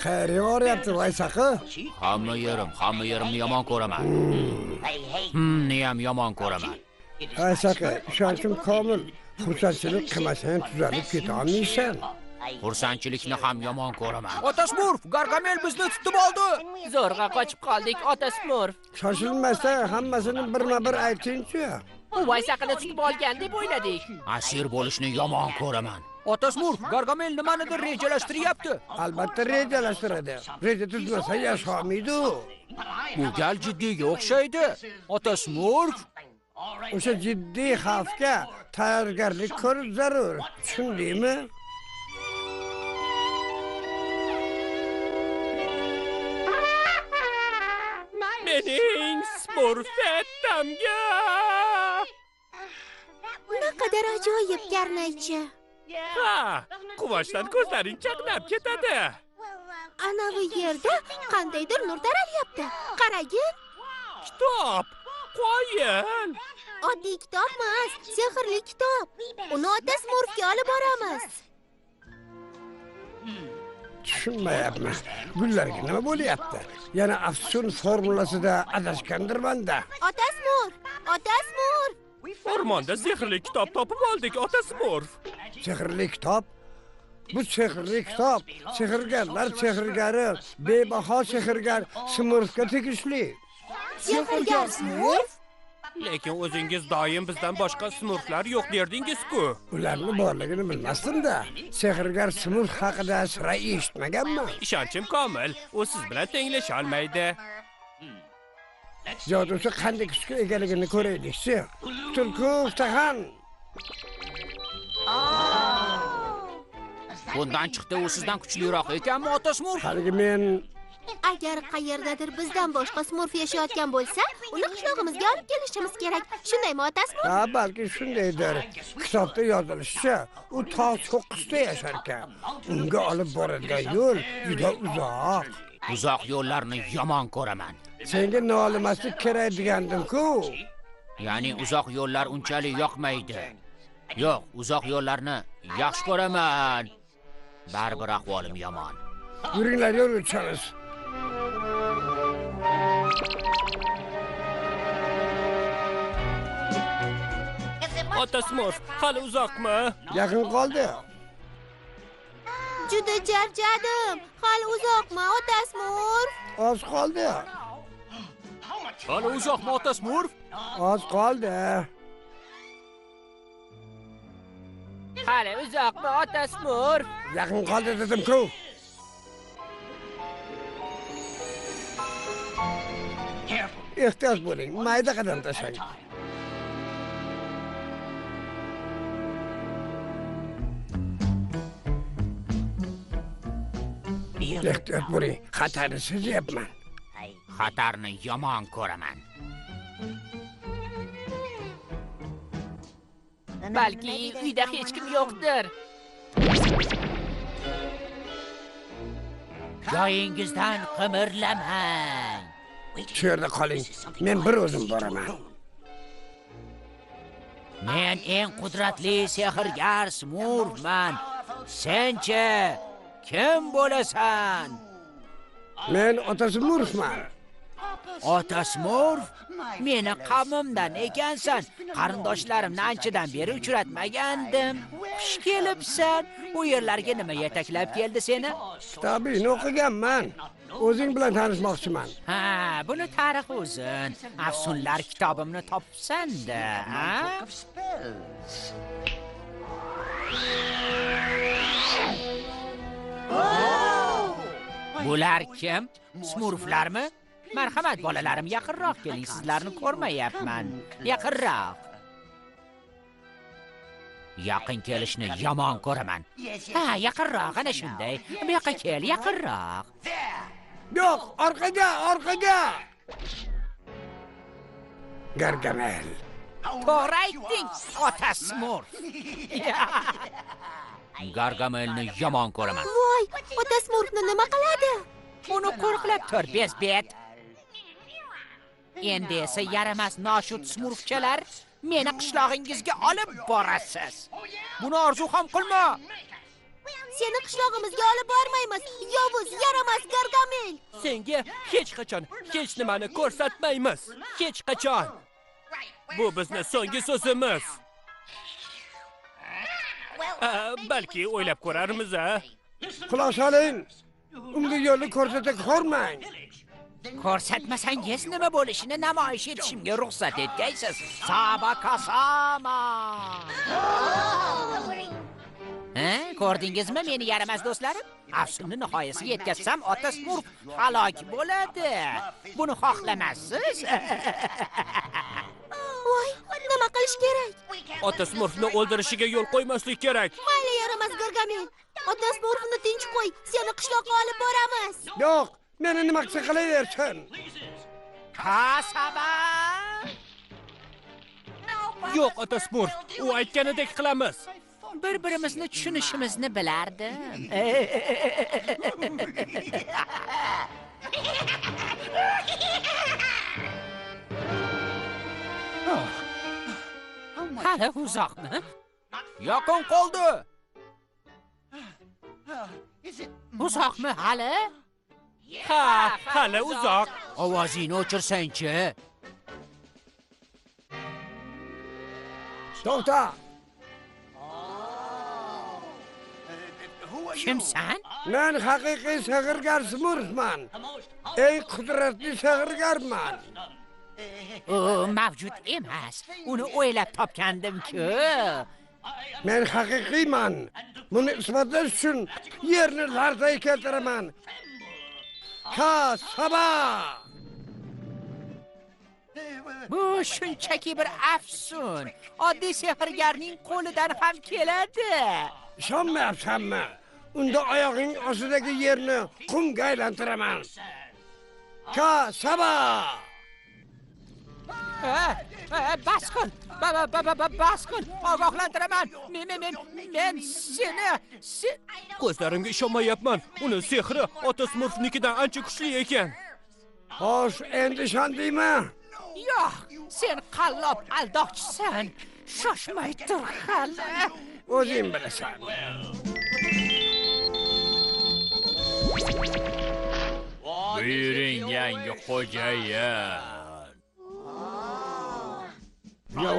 Qayerga boryapti Vaysaqi? Hamma yerimni yomon ko'raman. Ni ham yomon ko'raman. Vaysaqi, ishonchim komil. Xursandchilik qilmasang tuzalib keta olmaysan. Xursandchilikni ham yomon ko'raman. Ota Smurf, Gargamel bizni tutib oldi. Zo'rg'a qochib qoldik, ota Smurf. Shoshilmasdan hammasini birma-bir ayting-chi. U Vaysaqini tutib olgan deb o'yladik. Asir bo'lishni yomon ko'raman. Ota Smurf, Gargamel nimanidir rejalashtiryapti. Albatta rejalashtiradi. Reja tuzmasa yasholmaydi. Bu gal jiddiyga o'xshaydi. Ota Smurf, o'sha jiddiy xavfga tayyorgarlik ko'rish zarur. Tushundingmi? Smurf etamga. Naqadar ajoyib karnaychi. Ha, quvonchdan ko'zlaring chaqnab ketadi. Anavi yerda qandaydir nur taralyapti. Qaragin. Kitob, qo'yin. Oddiy kitob emas, sehrli kitob. Uni ota Smurfga olib boramiz. Tushunmayapman. Gullarga nima bo'lyapti? Yana afsun formulasida adashgandirman-da. Ota Smurf, ota Smurf. O'rmonda sehrli kitob topib oldik, ota Smurf. Sehrli kitob? Bu sehrli kitob sehrgarlar sehrgari, bebaho sehrgar Smurfga tegishli. Sehrgar Smurf? Lekin o'zingiz doim bizdan boshqa Smurflar yo'q derdingiz-ku. Ularni borligini bilmasdim-da. Sehrgar Smurf haqida sira eshitmaganman. Ishonchim komil, u siz bilan tenglasha olmaydi. Jodusi qanday kuchga egaligini ko'raylik-chi. Tulku Uftahan. Bundan chiqdi u sizdan kuchliroq ekanmi, ota Smurf? Haligi men Agar qayerdadir bizdan boshqa Smurf yashayotgan bo'lsa, uni qishlog'imizga olib kelishimiz kerak. Shundaymi, ota Smurf? ha, balki shundaydir. Kitobda yozilishicha, u tog' cho'qqisida yashar ekan. Unga olib boradigan yo'l juda uzoq. Uzoq yo'llarni yomon ko'raman. Senga nolimaslik kerak degandim-ku. Ya'ni uzoq yo'llar unchalik yoqmaydi. Yo'q, uzoq yo'llarni yaxshi ko'raman. Baribir ahvolim yomon. Yuringlar, yo'l o'tamiz. Ota Smurf, hali uzoqmi? Yaqin qoldi. Juda charchadim. Hali uzoqmi, ota Smurf? Oz qoldi. Hali uzoqmi, ota Smurf? Oz qoldi. Hali uzoqmi, ota Smurf? Yaqin qoldi dedim-ku. Ehtiyot bo'ling, mayda qadam tashlang. Ehtiyot bo'ling, xatarni sezyapman. Xatarni yomon ko'raman. Balki uyda hech kim yo'qdir. Joyingizdan qimirlamang. Shu yerda qoling. Men bir o'zim boraman. Men eng qudratli sehrgar Smurfman. Senchi kim bo'lasan? Men ota Smurfman. Ota Smurf? Meni qavmimdan ekansan. Qarindoshlarimni anchadan beri uchratmagandim. Xush kelibsan. Bu yerlarga nima yetaklab keldi seni? Kitobingni o'qiganman. O'zing bilan tanishmoqchiman. Ha, buni tarix uzun. Afsunlar kitobimni topsan-da, ha? Bular kim? Smurflarmi? Marhamat bolalarim, yaqinroq keling, sizlarni ko'rmayapman. Yaqinroq. Yaqin kelishni yomon ko'raman. Ha, yaqinroq, ana shunday. Bu yoqqa kel, yaqinroq. Yo'q, orqaga, orqaga. Gargamel. To'g'ri aytding, ota Smurf. Gargamelni yomon ko'raman. Voy, ota Smurfni nima qiladi? Uni qo'riqlab tur, bezbet. Endi esa yaramas noshud Smurfchalar meni qishlog'ingizga olib borasiz. Buni orzu ham qilma. Seni qishlog'imizga olib bormaymiz. Yovuz, yaramas Gargamel. Senga hech qachon hech nimani ko'rsatmaymiz. Hech qachon. Bu bizni so'nggi so'zimiz. Balki o'ylab ko'rarmiz-a? Quloq soling. Unga yo'lni ko'rsatib ko'rmang. Ko'rsatmasangiz nima bo'lishini namoyish etishimga ruxsat etgaysiz. Sabakasama. Ko'rdingizmi meni yaramas do'stlarim? Afsunni nihoyasiga yetkazsam, ota Smurf halok bo'ladi. Buni xohlamasiz? Voy, nima qilish kerak? Ota Smurfni o'ldirishiga yo'l qo'ymaslik kerak. Mayli, yaramas Gargamel. Ota Smurfni tinch qo'y. Seni qishloqqa olib boramiz. Yo'q, meni nima qilsa qilaversin. Kasaba! Yo'q, ota Smurf, u aytganidek qilamiz. Bir-birimizni tushunishimizni bilardim. Hali uzoqmi? Yaqin qoldi. Uzoqmi hali? Ha, hali uzoq. Ovozingni o'chirsang-chi. To'xta. Kimsan? Men haqiqiy sehrgar Smurfman. Eng qudratli sehrgarman. U mavjud emas. Uni o'ylab topgandim-ku. Men haqiqiyman. Buni isbotlash uchun yerni larzaga keltiraman. Saba! Bu shunchaki bir afsun. Oddiy sehrgarning qo'lidan ham keladi. Ishonmayapsanmi? Unda oyog'ing ostidagi yerni qumga aylantiraman. Saba! Bas qil. Bas qil. Ogohlantiraman. Men seni Ko'zlarimga ishonmayapman. Uni sehri ota Smurfnikidan ancha kuchli ekan. Xo'sh, endi ishondingmi? Yo'q, sen qallob aldoqchisan. Shoshmay tur hali. O'zing bilasan. Buyuring yangi xo'jayin.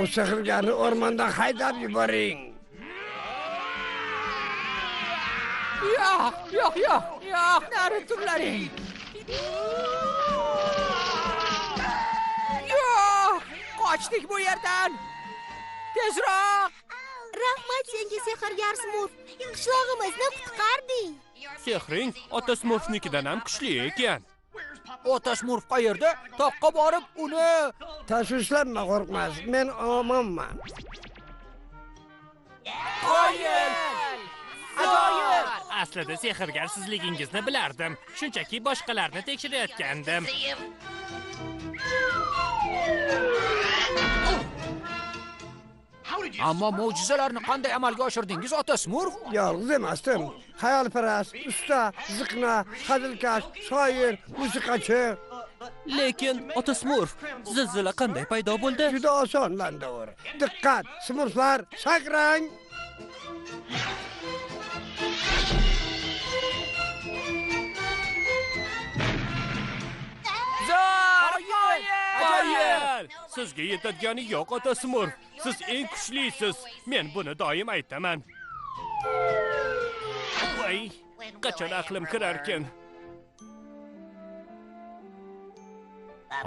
O sehrgarni o'rmondan haydab yuboring. Yo'q, nari turlaring. Yo'q, qochdik bu yerdan. Tezroq. Rahmat senga sehrgar Smurf. Qishlog'imizni qutqarding. Sehring ota Smurfnikidan ham kuchli ekan. Ota Smurf qayerda? Toqqa borib uni Tashvishlanma, qo'rqmas. Men omonman. Ajoyib. Aslida sehrgar sizligingizni bilardim. Shunchaki boshqalarni tekshirayotgandim. Ammo mo'jizalarni qanday amalga oshirdingiz, ota Smurf? Yolg'iz emasdim. Xayolparast, usta, ziqna, hazilkash, shoir, musiqachi. Lekin ota Smurf, zilzila qanday paydo bo'ldi? Juda oson, Landavur. Diqqat, Smurflar, sakrang! Hayır! Sizga yetadigan yo'q, ota Smurf. Siz eng kuchlisiz. Men buni doim aytaman. Voy, qachon aqlim kirarkan?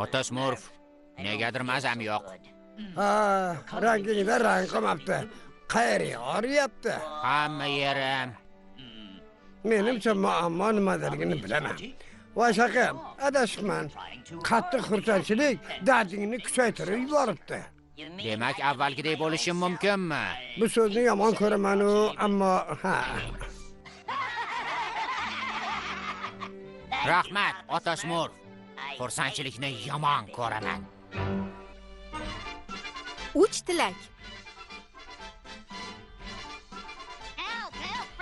Ota Smurf, negadir mazam yo'q. Rangingda rang qolmabdi. Qayerga og'riyapti? Hamma yerim. Menimcha muammo nimaligini bilaman. Voy shaqam, adashibman. Qattiq xursandchilik dardingni kuchaytirib yuboribdi. Demak, avvalgidek bo'lishim mumkinmi? Bu so'zni yomon ko'raman-u, ammo Rahmat, ota Smurf. Xursandchilikni yomon ko'raman. 3 tilak.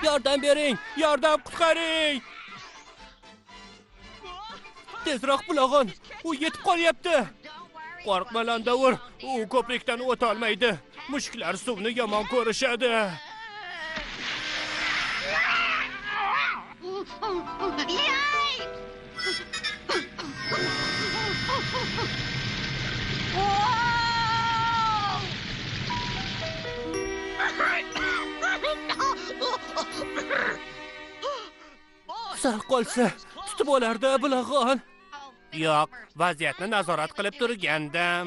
Yordam bering, yordam qutqaring. Tezroq bulag'on, u yetib qolyapti. Qo'rqma Landavur, u ko'prikdan o'ta olmaydi. Mushuklar suvni yomon ko'rishadi. Sal qolsa tutib olardi bulag'on. Yo'q, vaziyatni nazorat qilib turgandim.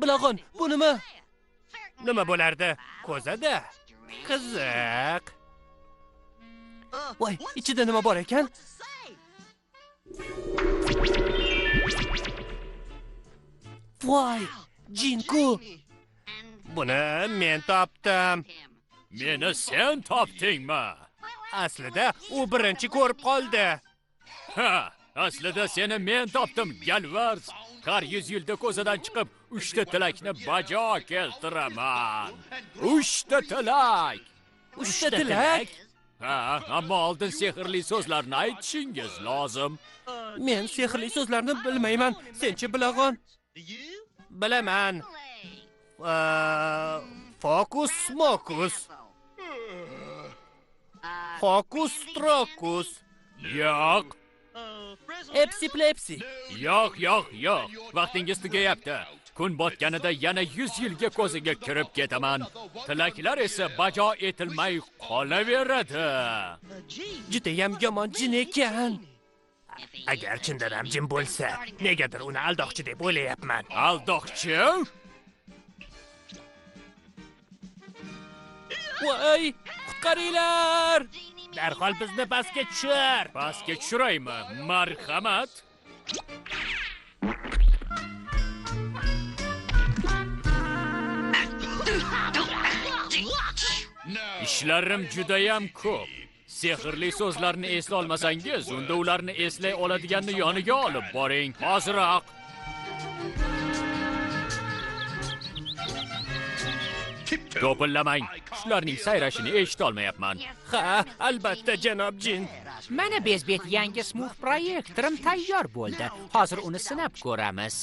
Bulag'on, bu nima? Nima bo'lardi? Ko'zada. Qiziq. Voy, ichida nima bor ekan? Voy, Jinku. Buni men topdim. Meni sen topdingmi? Aslida u birinchi ko'rib qoldi. Ha, aslida seni men topdim, Galvars. har 100 yilda ko'zadan chiqib 3 ta tilakni bajo keltiraman. 3 ta tilak. 3 ta tilak? Ha, ammo oldin sehrli so'zlarni aytishingiz lozim. Men sehrli so'zlarni bilmayman. Senchi bilag'on? Bilaman. Fokus mokus. Hokus trokus. Yo'q. Epsi plepsi. Yo'q. Vaqtingiz tugayapti. Kun botganida yana 100 yilga ko'ziga kirib ketaman. Tilaklar esa bajo etilmay qolaveradi. Judayam yomon jin ekan. Agar chindan ham jin bo'lsa, negadir uni aldoqchi deb o'ylayapman. Aldoqchi? Voy, qutqaringlar! Darhol bizni pastga tushir. Pastga tushiraymi? Marhamat. Ishlarim judayam ko'p. Sehrli so'zlarni esla olmasangiz, unda ularni eslay oladiganni yoniga olib boring. Hoziroq. Do'pillamang. Shularning sayrashini eshita olmayapman. Ha, albatta janob jin. Mana bezbet yangi smurf proyektorim tayyor bo'ldi. Hozir uni sinab ko'ramiz.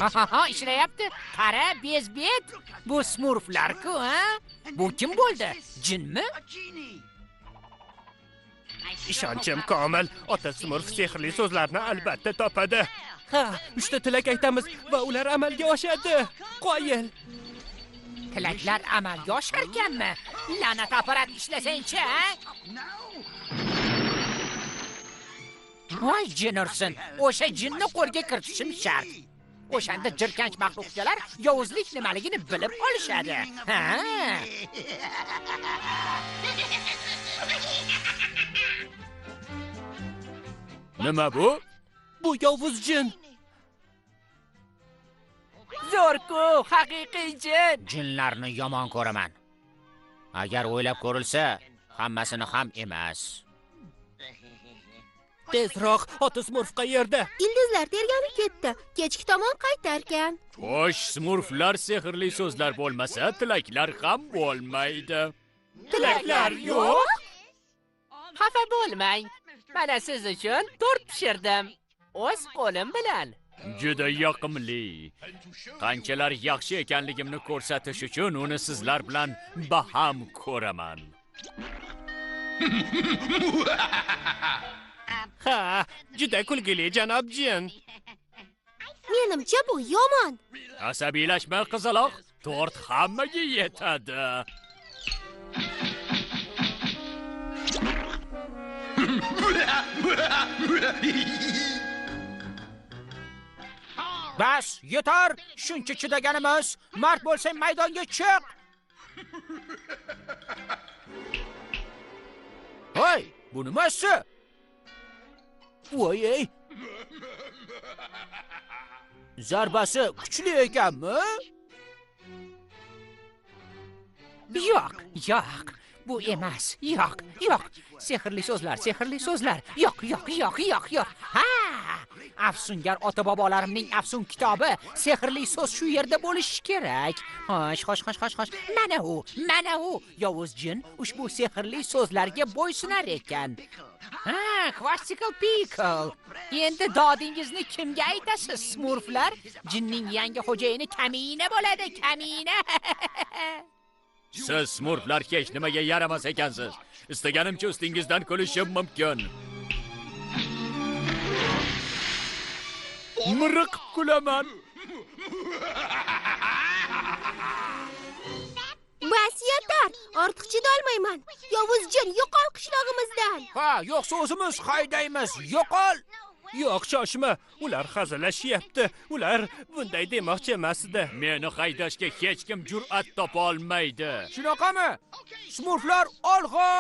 Ha, ishlayapti. Qara, bezbet. Bu smurflar-ku, ha? Bu kim bo'ldi? Jinmi? Ishonchim komil. Ota smurf sehrli so'zlarni albatta topadi. Ha, 3 ta tilak aytamiz va ular amalga oshadi. Qoyil. Tilaklar amalga osharkanmi? La'nat apparat ishlasang-chi, ha? Voy jinursin, o'sha jinni qo'lga kiritishim shart. O'shanda jirkanch maxluqchalar yovuzlik nimaligini bilib olishadi. Ha? Nima bu? Bu yovuz jin. Zo'rku, haqiqiy jin. Jinlarni yomon ko'raman. Agar o'ylab ko'rilsa, hammasini ham emas. Tezroq, ota smurf qayerda? Ildizlar terganib ketdi. Kechki tomon qaytarkan. Xo'sh, smurflar sehrli so'zlar bo'lmasa, tilaklar ham bo'lmaydi. Tilaklar yo'q. Xafa bo'lmang. Mana siz uchun tort pishirdim. O'z qo'lim bilan. Juda yoqimli. Qanchalar yaxshi ekanligimni ko'rsatish uchun uni sizlar bilan baham ko'raman. Ha, juda kulgili janob jin. Menimcha bu yomon. Asabiylashma qizaloq, tort hammaga yetadi. Bas, yetar. Shuncha chidaganimiz. Mard bo'lsang maydonga chiq. Voy, bu nimasi? Voy, ey. Zarbasi kuchli ekanmi? Yo'q. Bu emas. Yo'q. Sehrli so'zlar. Yo'q. Ha! Afsungar ota-bobolarimning afsun kitobi sehrli so'z shu yerda bo'lishi kerak. Xo'sh. Mana u. Yovuz jin ushbu sehrli so'zlarga bo'ysunar ekan. Ha, Quastical Pickle. Endi dodingizni kimga aytasiz, smurflar? Jinning yangi xo'jayini kamina bo'ladi, kamina. Siz smurflar hech nimaga yaramas ekansiz. Istaganimcha ustingizdan kulishim mumkin. Miriq kulaman. Bas yetar. Ortiq chidolmayman. Yovuz jin yo'qol qishlog'imizdan. Ha, yo'qsa o'zimiz haydaymiz. Yo'qol. Yo'q, shoshma. Ular hazilashyapti. Ular bunday demoqchi emas edi. Meni haydashga hech kim jur'at topa olmaydi. Shunaqami? Smurflar olg'a!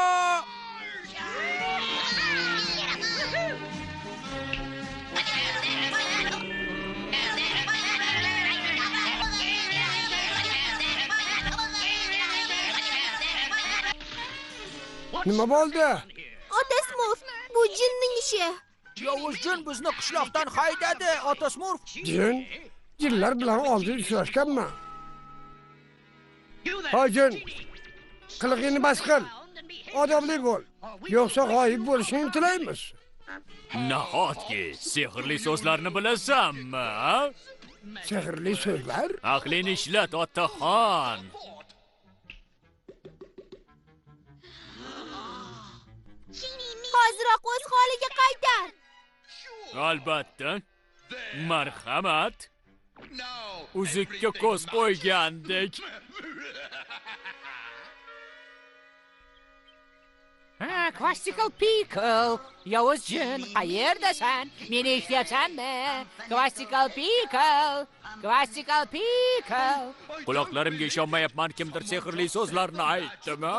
Nima bo'ldi? Ota smurf, bu jinning ishi. Yovuz jin bizni qishloqdan haydadi, ota Smurf. Jinlar bilan oldin uchrashganman. Hojin, qilig'ingni bas qil. Odobli bo'l. Yo'qsa g'oyib bo'lishingni tilaymiz. Nahotki sehrli so'zlarni bilasanmi? Sehrli so'zlar? Aqlingni ishlat, otaxon. Hoziroq o'z holiga qaytar. Albatta. Marhamat. Uzukka ko'z qo'ygandek. Classical Pickle. Yovuz jin, qayerdasan? Meni eshityapsanmi? Classical Pickle. Classical Pickle. Quloqlarimga ishonmayapman, kimdir sehrli so'zlarni aytdimi?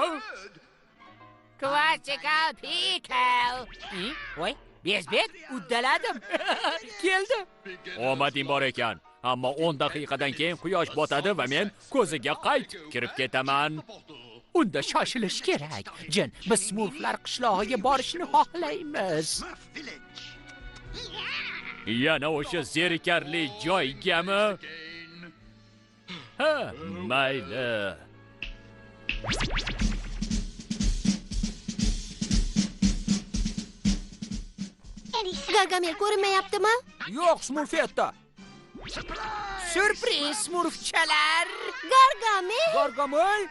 Classical Pickle. Voy, bezbet, uddaladim. Keldi. Omading bor ekan. Ammo 10 daqiqadan keyin quyosh botadi va men ko'ziga qaytib kirib ketaman. Unda shoshilish kerak. Jin, biz Smurflar qishlog'iga borishni xohlaymiz. Yana o'sha zerikarli joygami? Ha, mayli. Gargamel ko'rinmayaptimi? Yo'q, Smurfetta. Surpriz, Smurfchalar. Gargamel?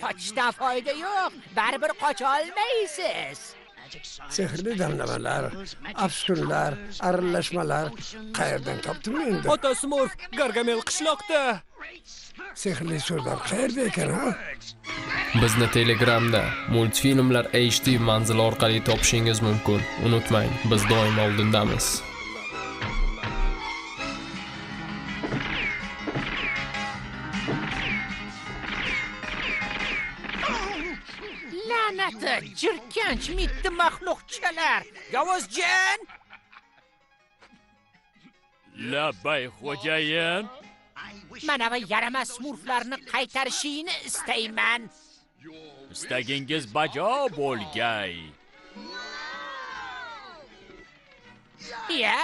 Qochishdan foyda yo'q. Baribir qocha olmaysiz. Sehrli damlamalar, afsunlar, aralashmalar qayerdan topdingmi endi? Ota Smurf, Gargamel qishloqda. Sehrli so'zlar qayerda ekan, ha? Bizni Telegramda multfilmlar HD manzili orqali topishingiz mumkin. Unutmang, biz doim oldindamiz. La'nati, jirkanch mitti maxluqchalar. Yovuz jin! Labbay xo'jayin. Mana va yaramas Smurflarni qaytarishingni istayman. Istagingiz bajo bo'lgay. Ya?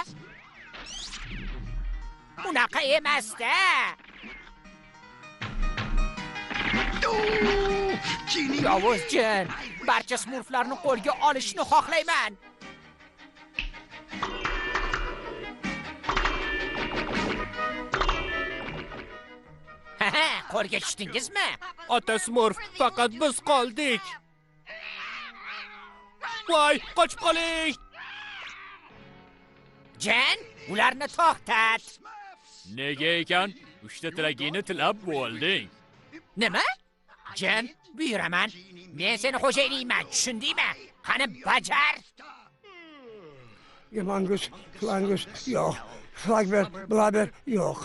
Unaqa emas-da. Yovuz jin, barcha Smurflarni qo'lga olishni xohlayman. Qo'lga tushdingizmi? Ota Smurf, faqat biz qoldik. Voy, qochib qoling. Jin, ularni to'xtat. Nega ekan? 3 ta tilagingni tilab bo'lding. Nima? Jin, buyuraman. Men seni xo'jayiningman, tushundingmi? Qani bajar. Yamangus, flangus, yo'q. Flagber, blaber, yo'q.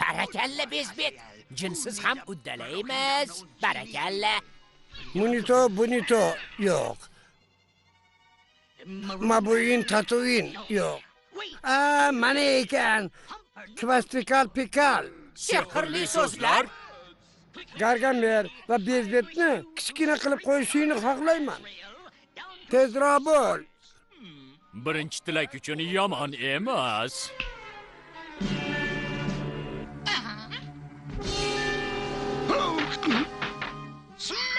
Barakalla bezbet. Jinsiz ham uddalaymiz. Barakalla. Bunito, yo'q. Mabuin, tatuin, yo'q. Mana ekan. Kvastikal pikal. Sehrli so'zlar. Gargamel va bezbetni kichkina qilib qo'yishingni xohlayman. Tezroq bo'l. Birinchi tilak uchun yomon emas.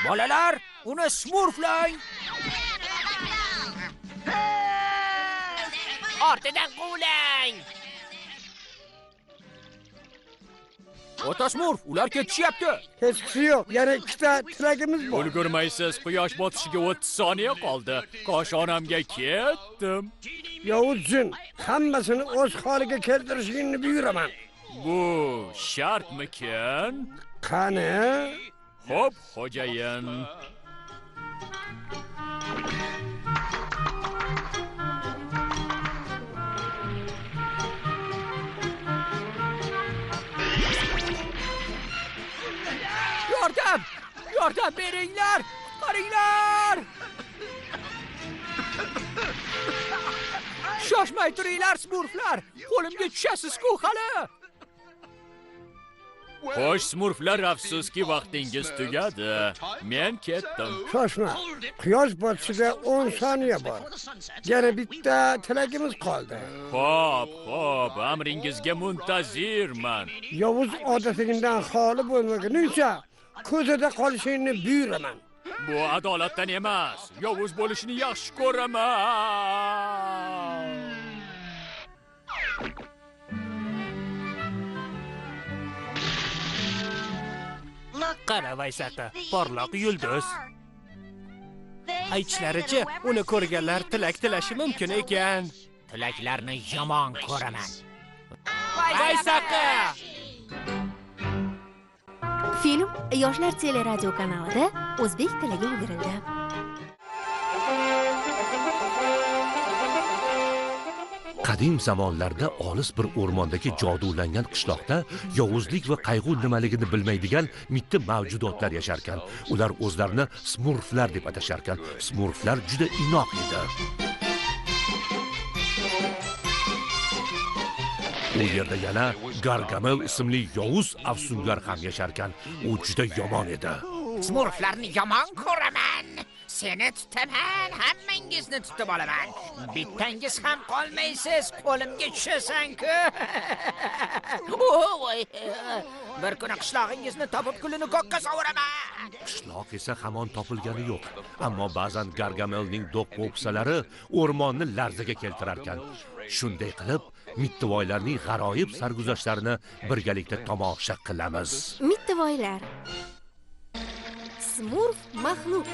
Bolalar, uni Smurflang. Ortidan quvlang. Ota Smurf, ular ketishyapti. Hech kishi yo'q. Yana 2 ta tilagimiz bor. Ulgurmaysiz, quyosh botishiga 30 soniya qoldi. Koshonamga ketdim. Yovuz jin, hammasini o'z holiga keltirishingni buyuraman. Bu shartmikan? Qani? Xo'p, xo'jayin. Yordam beringlar! Qutqaringlar! Shoshmay turinglar, Smurflar. Qo'limga tushasiz-ku hali. Xo'sh, smurflar, afsuski vaqtingiz tugadi. Men ketdim. Shoshma. Quyosh botishida 10 soniya bor. Yana bitta tilagimiz qoldi. Xo'p, amringizga muntazirman. Yovuz odatidan xoli bo'lmagunicha ko'zida qolishingni buyuraman. Bu adolatdan emas. Yovuz bo'lishini yaxshi ko'raman. Qara Vaysaqa, porloq yulduz. Aytishlaricha, uni ko'rganlar tilak tilashi mumkin ekan. Tilaklarni yomon ko'raman. Vaysaqa! Film Yoshlar teleradio kanalida o'zbek tiliga o'girildi. Qadim zamonlarda olis bir o'rmondagi jodulangan qishloqda yovuzlik va qayg'u nimaligini bilmaydigan mitti mavjudotlar yasharkan. Ular o'zlarini smurflar deb atasharkan. Smurflar juda inoq edi. U yerda yana Gargamel ismli yovuz afsungar ham yasharkan. U juda yomon edi. Smurflarni yomon ko'raman. Seni tutaman, hammangizni tutib olaman. Bittangiz ham qolmaysiz, qo'limga tushasan-ku. Voy! Bir kuni qishlog'ingizni topib kulini ko'kka sovuraman. Qishloq esa hamon topilgani yo'q. Ammo ba'zan Gargamelning do'q-po'pisalari o'rmonni larzaga keltirarkan. Shunday qilib, mittivoylarning g'aroyib sarguzashtlarini birgalikda tomosha qilamiz. Mittivoylar. Smurf maxluq.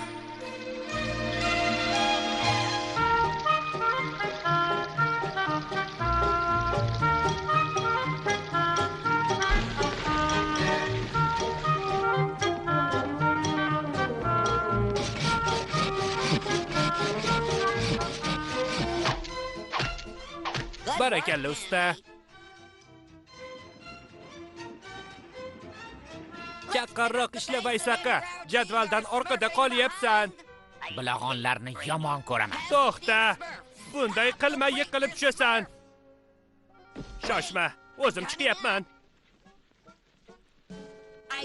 Barakalla usta. Kaqqarroq ishla Vaysaqa. Jadvaldan orqada qolyapsan. Bilag'onlarni yomon ko'raman. To'xta. Bunday qilma, yiqilib tushasan. Shoshma, o'zim chiqyapman.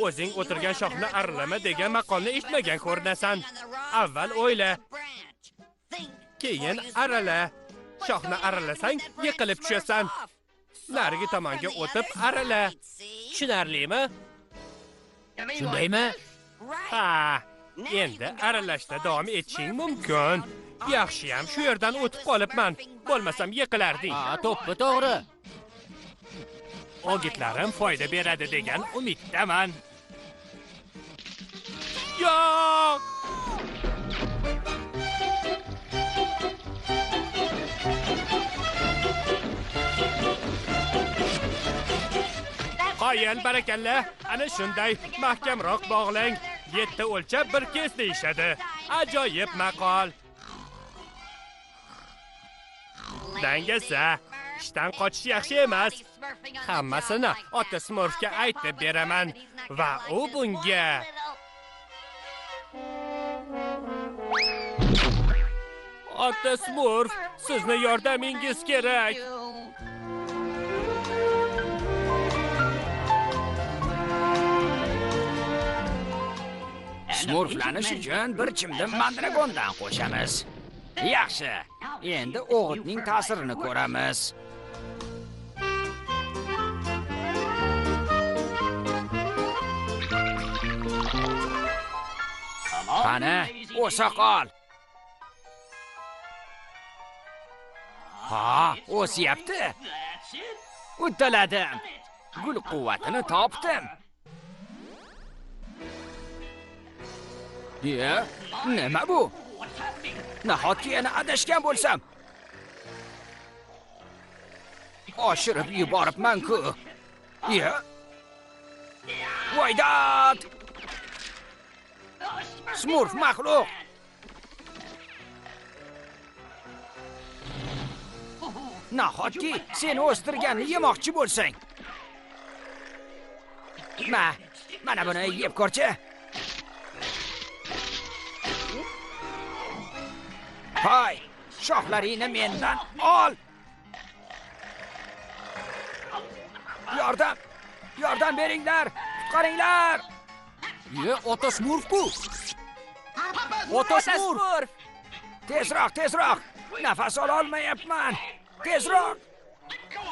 O'zing o'tirgan shoxni arralama degan maqolni eshitmagan ko'rinasan. Avval o'yla, keyin arrala. Shoxni arralasang, yiqilib tushasan. Narigi tomonga o'tib arrala. Tushunarlimi? Shundaymi? Ha, endi arralashda davom etishing mumkin. Yaxshiyam shu yerdan o'tib qolibman. Bo'lmasam yiqilarding. Ha, to'ppi to'g'ri. O'gitlarim foyda beradi degan umiddaman. Yo'q! Qoyil, barakalla. Ana shunday mahkamroq bog'lang. 7 o'lchab bir kes deyishadi. Ajoyib maqol. Dangasa, ishdan qochish yaxshi emas. Hammasini ota Smurfga aytib beraman va u bunga Ota Smurf, sizni yordamingiz kerak. Smurflanish uchun bir chimdim mandragondan qo'shamiz. Yaxshi. Endi o'g'itning ta'sirini ko'ramiz. Qani, o'soqol. Ha, o'syapti. Uddaladim. Gul quvvatini topdim. Ya, nima bu? Nahotki yana adashgan bo'lsam? Oshirib yuboribman-ku. Ya. Voydat! Smurf maxluq. Nahotki seni o'stirganni yemoqchi bo'lsang? Mana buni yeb ko'rchi. Hoy, shoxlaringni mendan ol. Yordam beringlar. qutqaringlar. Ye, ota Smurf-ku. Ota Smurf. Tezroq. Nafas ola olmayapman. Tezroq.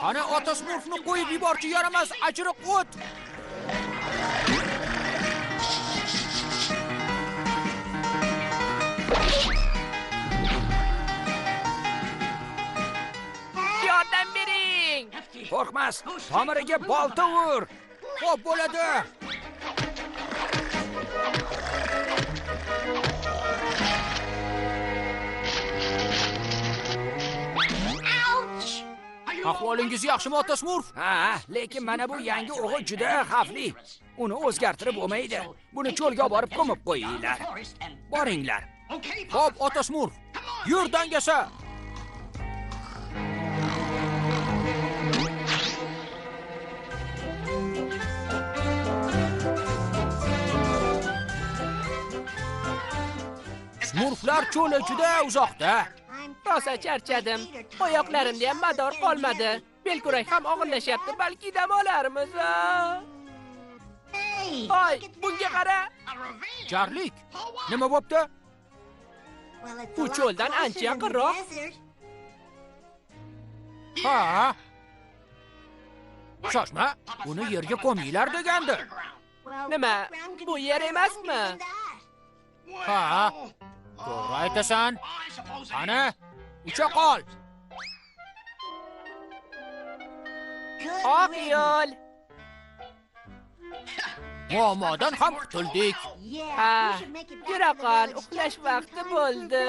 Qani ota Smurfni qo'yib yuborchi, yaramas, ajriq o't. Yordam bering. Qo'rqmas, tomiriga bolta ur. Xo'p bo'ladi. Ahvolingiz yaxshimi, ota Smurf? Ha, lekin mana bu yangi o'g'il juda xavfli. Uni o'zgartirib bo'lmaydi. Buni cho'lga borib ko'mib qo'yinglar. Boringlar. Xo'p, ota Smurf. Yur dangasa. Smurflar cho'li juda uzoqda. Rosa charchadim. Oyoqlarimda ham mador qolmadi. Belkurak ham og'irlashyapti. Balki dam olarmiz. Hoy, bunga qara. Jarlik. Nima bo'pti? Bu cho'ldan ancha yaqinroq. Ha. Shoshma, buni yerga ko'minglar degandi. Nima? Bu yer emasmi? Ha. To'g'ri aytasan. Qani, ucha qol. Oq yo'l. Muammodan ham qutuldik. Ha, yura qol, uxlash vaqti bo'ldi.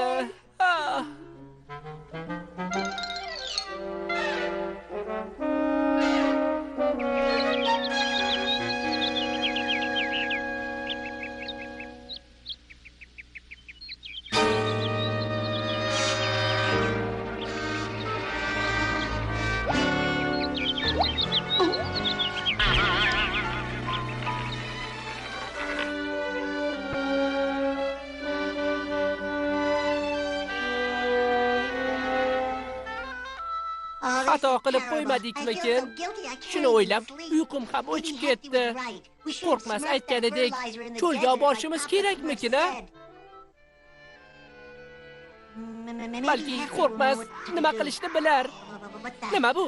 Xato qilib qo'ymadikmikin? Shuni o'ylab, uyqum ham o'chib ketdi. Qo'rqmas aytganidek, cho'lga borishimiz kerakmikin, a? Balki qo'rqmas nima qilishni bilar. Nima bu?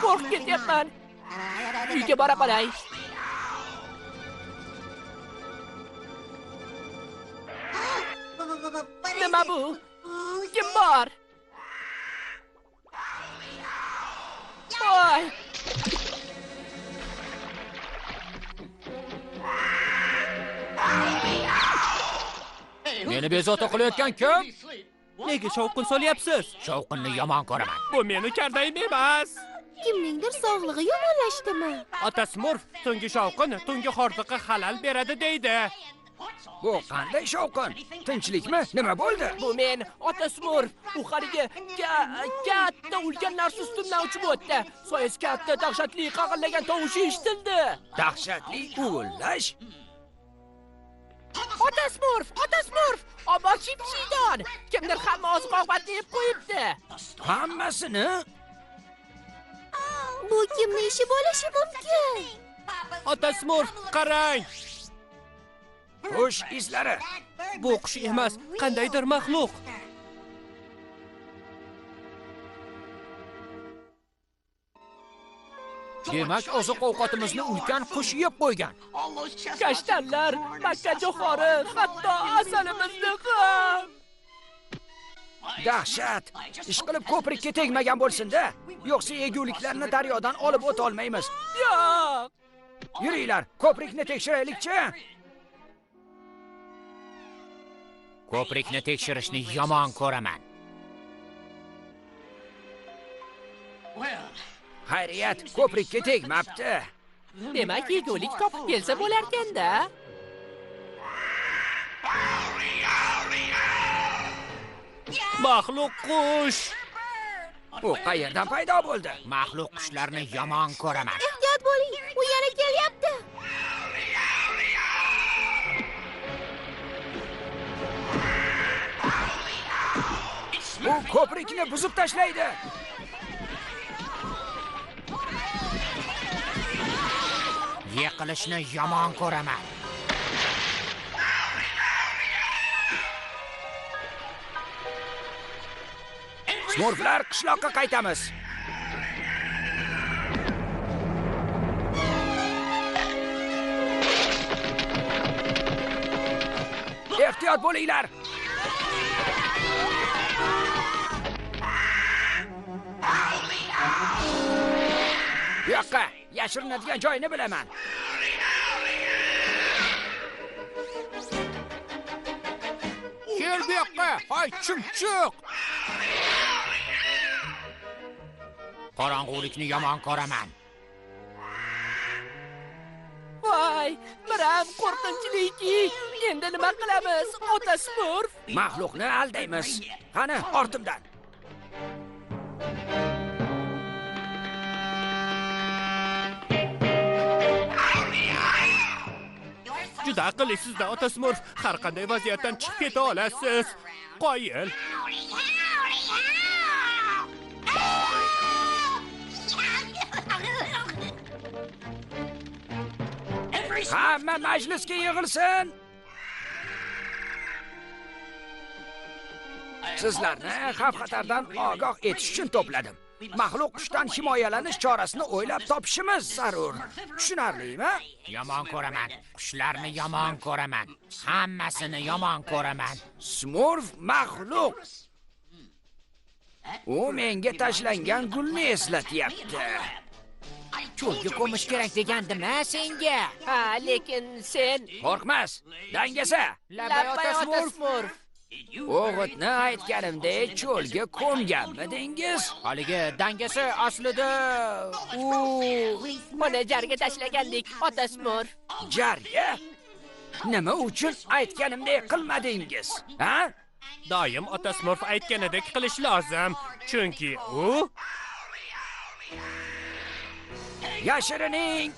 Qo'rqib ketyapman. Uyga bora qolay. Nima bu? Kim bor? Voy! Meni bezovta qilayotgan kim? Nega shovqin solyapsiz? Shovqinni yomon ko'raman. Bu meni kardayim emas. Kimningdir sog'lig'i yomonlashdimi? Ota Smurf tungi shovqin tungi hordiqqa xalal beradi deydi. Bu qanday shovqin? Tinchlikmi? Nima bo'ldi? Bu men, ota Smurf. U haligi katta ulkan narsa ustimdan uchib o'tdi. Soyasi katta, dahshatli qaqallagan tovush eshitildi. Dahshatli uvillash. Ota Smurf! Obod shimshidon! Kimdir hamma oziq-ovqatni yeb qo'yibdi. Hammasini? Bu kimning ishi bo'lishi mumkin? Ota Smurf, qarang. Qush izlari. Bu qush emas, qandaydir maxluq. Demak, oziq-ovqatimizni ulkan qush yeb qo'ygan. Kashtanlar, makka jo'xori, hatto asalimizni ham. Dahshat. Ishqilib ko'prikka tegmagan bo'lsin-da. Yo'qsa eguliklarni daryodan olib o'ta olmaymiz. Yo'q. Yuringlar, ko'prikni tekshiraylik-chi. Ko'prikni tekshirishni yomon ko'raman. Xayriyat, ko'prikka tegmabdi. Demak, yegulik topib kelsa bo'larkanda. Maxluq qush. U qayerdan paydo bo'ldi? Maxluq qushlarni yomon ko'raman. Ehtiyot bo'ling, u yana kelyapti. U ko'prikni buzib tashlaydi. Yiqilishni yomon ko'raman. Smurflar, qishloqqa qaytamiz. Ehtiyot bo'linglar. Bu yoqqa yashirinadigan joyni bilaman. Kel bu yoqqa, hoy chumchuq. Qorong'ulikni yomon ko'raman. Voy, biram qo'rqinchliki. Endi nima qilamiz, ota Smurf? Maxluqni aldaymiz. Qani, ortimdan. Juda aqllisiz-da, ota Smurf. Har qanday vaziyatdan chiqib keta olasiz. Qoyil. Hamma majlisga yig'ilsin. Sizlarni xavf-xatardan ogoh etish uchun to'pladim. Maxluq qushdan himoyalanish chorasini o'ylab topishimiz zarur. Tushunarlimi? Yomon ko'raman. Qushlarni yomon ko'raman. Hammasini yomon ko'raman. Smurf maxluq. U menga tashlangan gulni eslatyapti. Cho'lga ko'mish kerak degandim-a senga. Ha, lekin sen Qo'rqmas. Dangasa. Labbay ota Smurf. O'g'itni aytganimdek cho'lga ko'mganmidingiz? Haligi dangasi aslida mana jarga tashlagandik, ota Smurf. Jarga? Nima uchun aytganimdek qilmadingiz? Ha? Doim ota Smurf aytganidek qilish lozim. Chunki u Yashirining.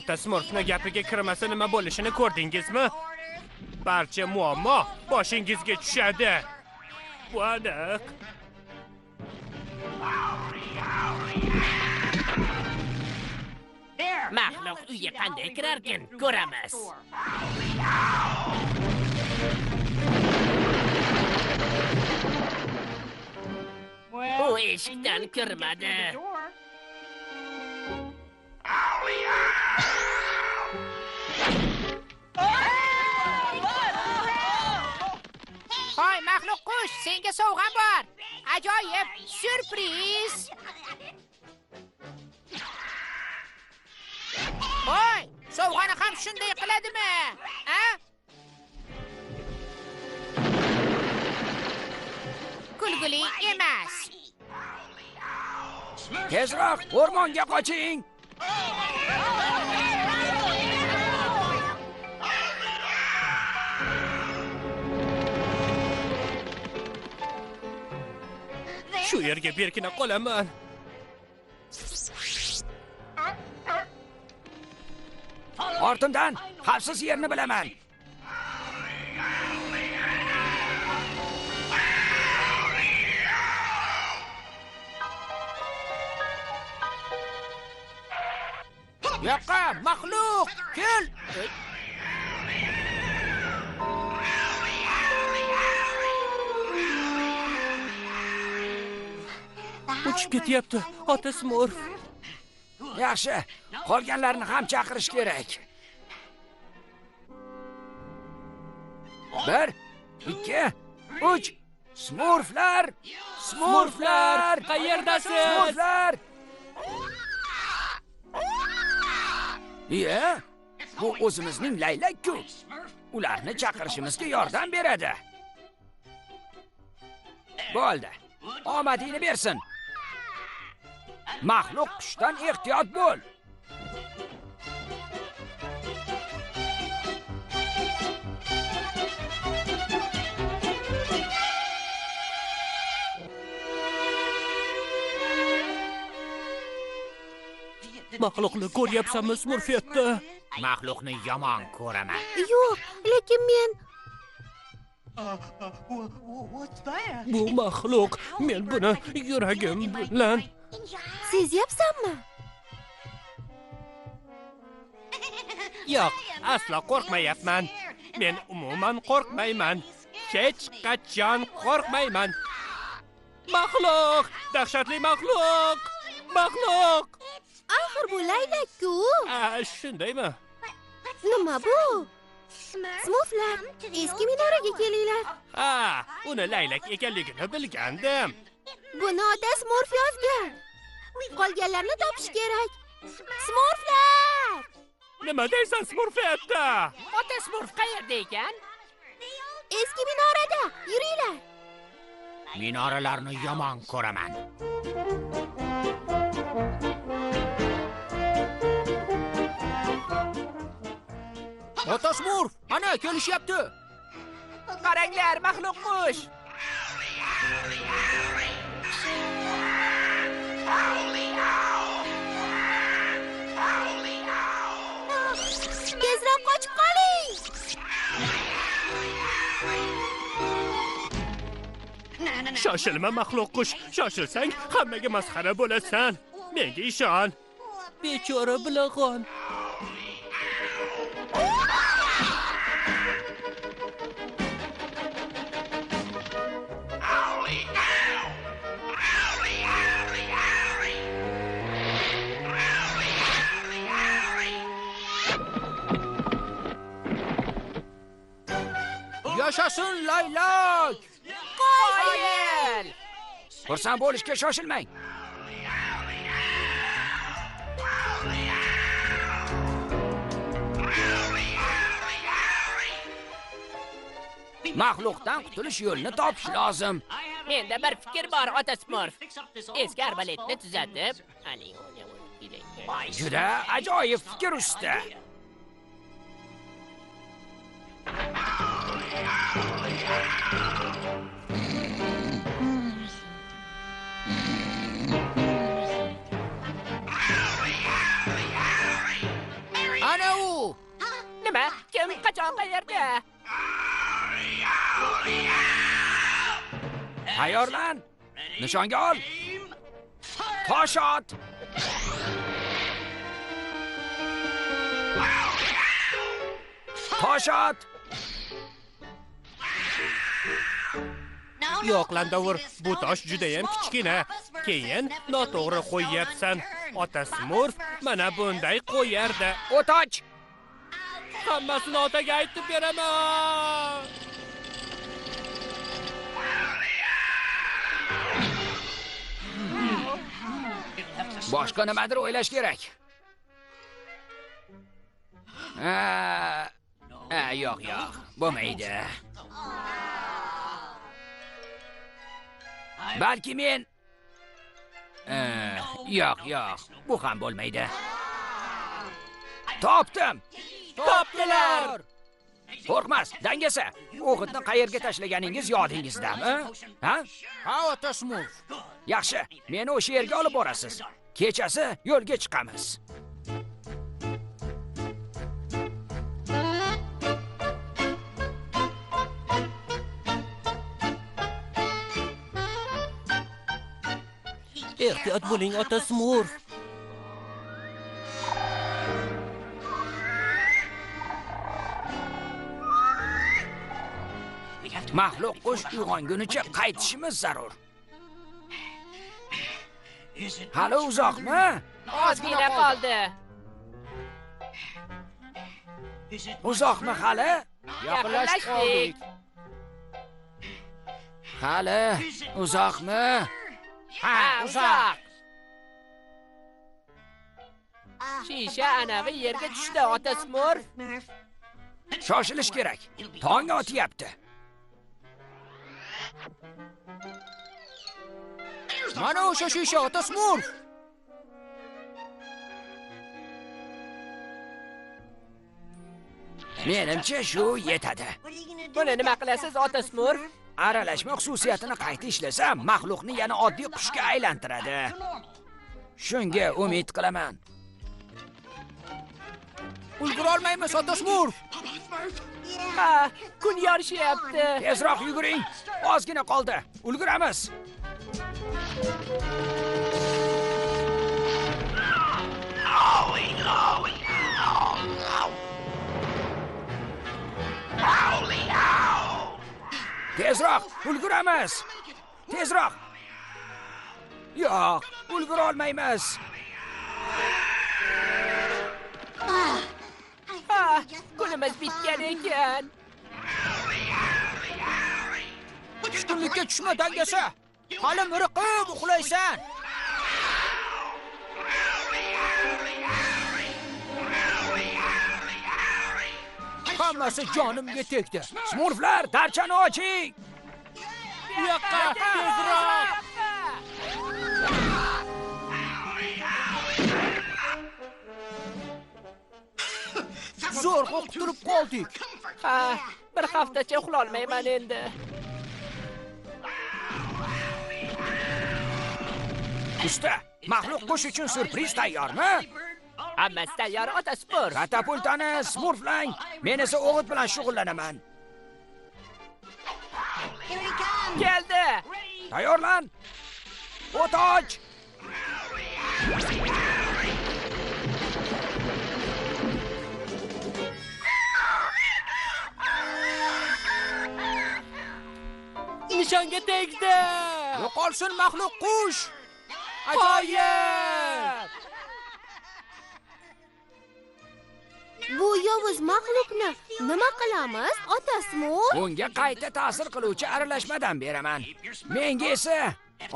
ota Smurfning gapiga kirmasa nima bo'lishini ko'rdingizmi? Barcha muammo boshingizga tushadi. Bu aniq. Maxluq uyga qanday kirarkan, ko'ramiz. U eshikdan kirmadi. Hoy maxluq qush, senga sovg'am bor. Ajoyib, syurpriz. Hoy, sovg'ani ham shunday qiladimi? A? Kulguli emas. Tezroq o'rmonga qoching. Shu yerga berkina qolaman. Ortimdan xavfsiz yerni bilaman. Yoqqa, maxluq, kel. Uchib ketyapti, ota Smurf. Yaxshi, qolganlarni ham chaqirish kerak. 1, 2, 3. Smurflar! Smurflar! Qayerdasiz? Smurflar! Iya, bu o'zimizning laylak-ku. Ularni chaqirishimizga yordam beradi. Bo'ldi. Omadingni bersin. Maxluq qushdan ehtiyot bo'l. Maxluqni ko'ryapsanmi, Smurfetda? Maxluqni yomon ko'raman. Yo'q, lekin men Bu maxluq, men buni yuragim bilan. sezyapsanmi? Yo'q, aslo qo'rqmayapman. Men umuman qo'rqmayman. Hech qachon qo'rqmayman. Maxluq, dahshatli maxluq. Maxluq. Axir bu laylak-ku. Shundaymi? Nima bu? Smurflar, eski minoraga kelinglar. Uni laylak ekanligini bilgandim. Buni ota Smurf yozgan. Qolganlarni topish kerak. Smurflar! Nima deysan, Smurfetda? Ota Smurf qayerda ekan? Eski minorada. Yuringlar. Minoralarni yomon ko'raman. Ota Smurf, ana kelishyapti. Qaranglar, maxluq qush. Tezroq qochib qoling. Shoshilma maxluq qush. Shoshilsang hammaga masxara bo'lasan. Menga ishon. Bechora bilag'on. Yashashin laylak! Qoyil! Xursand bo'lishga shoshilmang. Maxluqdan qutulish yo'lini topish lozim. Menda bir fikr bor, ota Smurf. Eski arbaletni tuzatib, Juda ajoyib fikr usta. Ana u! Nima? Kim qachon qayerda? Tayyorlan. Nishonga ol. Tosh ot. Tosh ot. Yo'q, Landavur, bu tosh juda ham kichkina. Keyin noto'g'ri qo'yyapsan. Ota Smurf mana bunday qo'yardi. O'toch. Hammasini otaga aytib beraman. Boshqa nimadir o'ylash kerak. Yo'q, bo'lmaydi. Balki men yo'q, bu ham bo'lmaydi. Topdim. Topdilar. Qo'rqmas, dangasa. O'g'itni qayerga tashlaganingiz yodingizdami? Ha, ota Smurf. Yaxshi, meni o'sha yerga olib borasiz. Kechasi yo'lga chiqamiz. Ehtiyot bo'ling, ota Smurf. Maxluq qush uyg'ongunicha qaytishimiz zarur. Hali uzoqmi? Ozgina qoldi. Uzoqmi hali? Yaqinlashdik. Hali uzoqmi? Ha, uzoq. Shisha anavi yerga tushdi, ota Smurf. Shoshilish kerak. Tong otyapti. Mana o'sha shisha ota Smurf. Menimcha shu yetadi. Buni nima qilasiz, ota Smurf? Aralashma xususiyatini qayta ishlasam, maxluqni yana oddiy qushga aylantiradi. Shunga umid qilaman. Ulgura olmaymiz, ota Smurf. Ha, kun yorishyapti. Tezroq yuguring. Ozgina qoldi. Ulguramiz. Tezroq, ulguramiz. Tezroq. Yo'q, ulgura olmaymiz. Ha, kunimiz bitgan ekan. Tushkunlikka tushma dangasa. Hali miriqib uxlaysan. Hammasi jonimga tegdi. Smurflar, darchani oching. Bu yoqqa tezroq. Zo'rg'a qutulib qoldik. Ha, bir haftacha uxlolmayman endi. Usta, maxluq qush uchun surpriz tayyormi? Hammasi tayyor, ota Smurf. Katapultani smurflang. Men esa o'g'it bilan shug'ullanaman. Keldi. Tayyorlan. O'toj. Nishonga tegdi. Yo'qolsin maxluq qush. Ajoyib. Bu yovuz maxluqni nima qilamiz, ota Smurf? Bunga qayta ta'sir qiluvchi aralashmadan beraman. Menga esa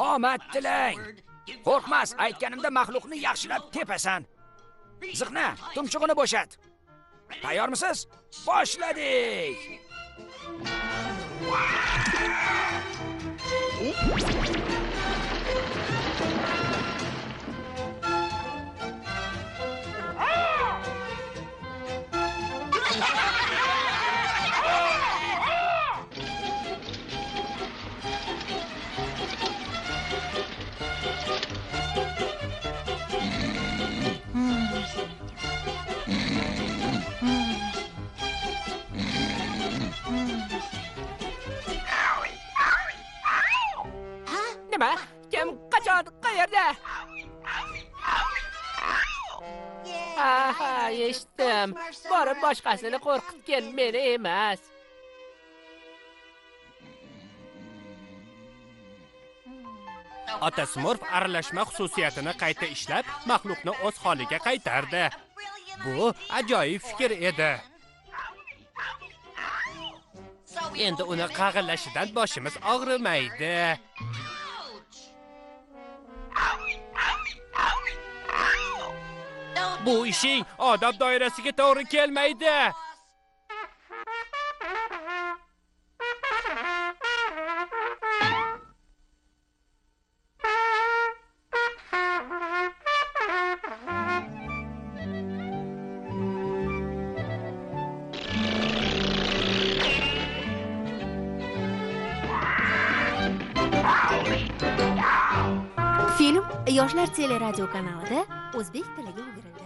omad tilang. Qo'rqmas, aytganimda maxluqni yaxshilab tepasan. Ziqna, tumchug'ini bo'shat. Tayyormisiz? Boshladik. Nima? Kim qachon qayerda? Aha, eshitdim. Borib boshqasini qo'rqitgan meni emas. Ota Smurf aralashma xususiyatini qayta ishlab, maxluqni o'z holiga qaytardi. Bu ajoyib fikr edi. Endi uni qag'illashidan boshimiz og'rimaydi. Bu ishing odob doirasiga to'g'ri kelmaydi. Film Yoshlar teleradio kanalida o'zbek tiliga o'girildi.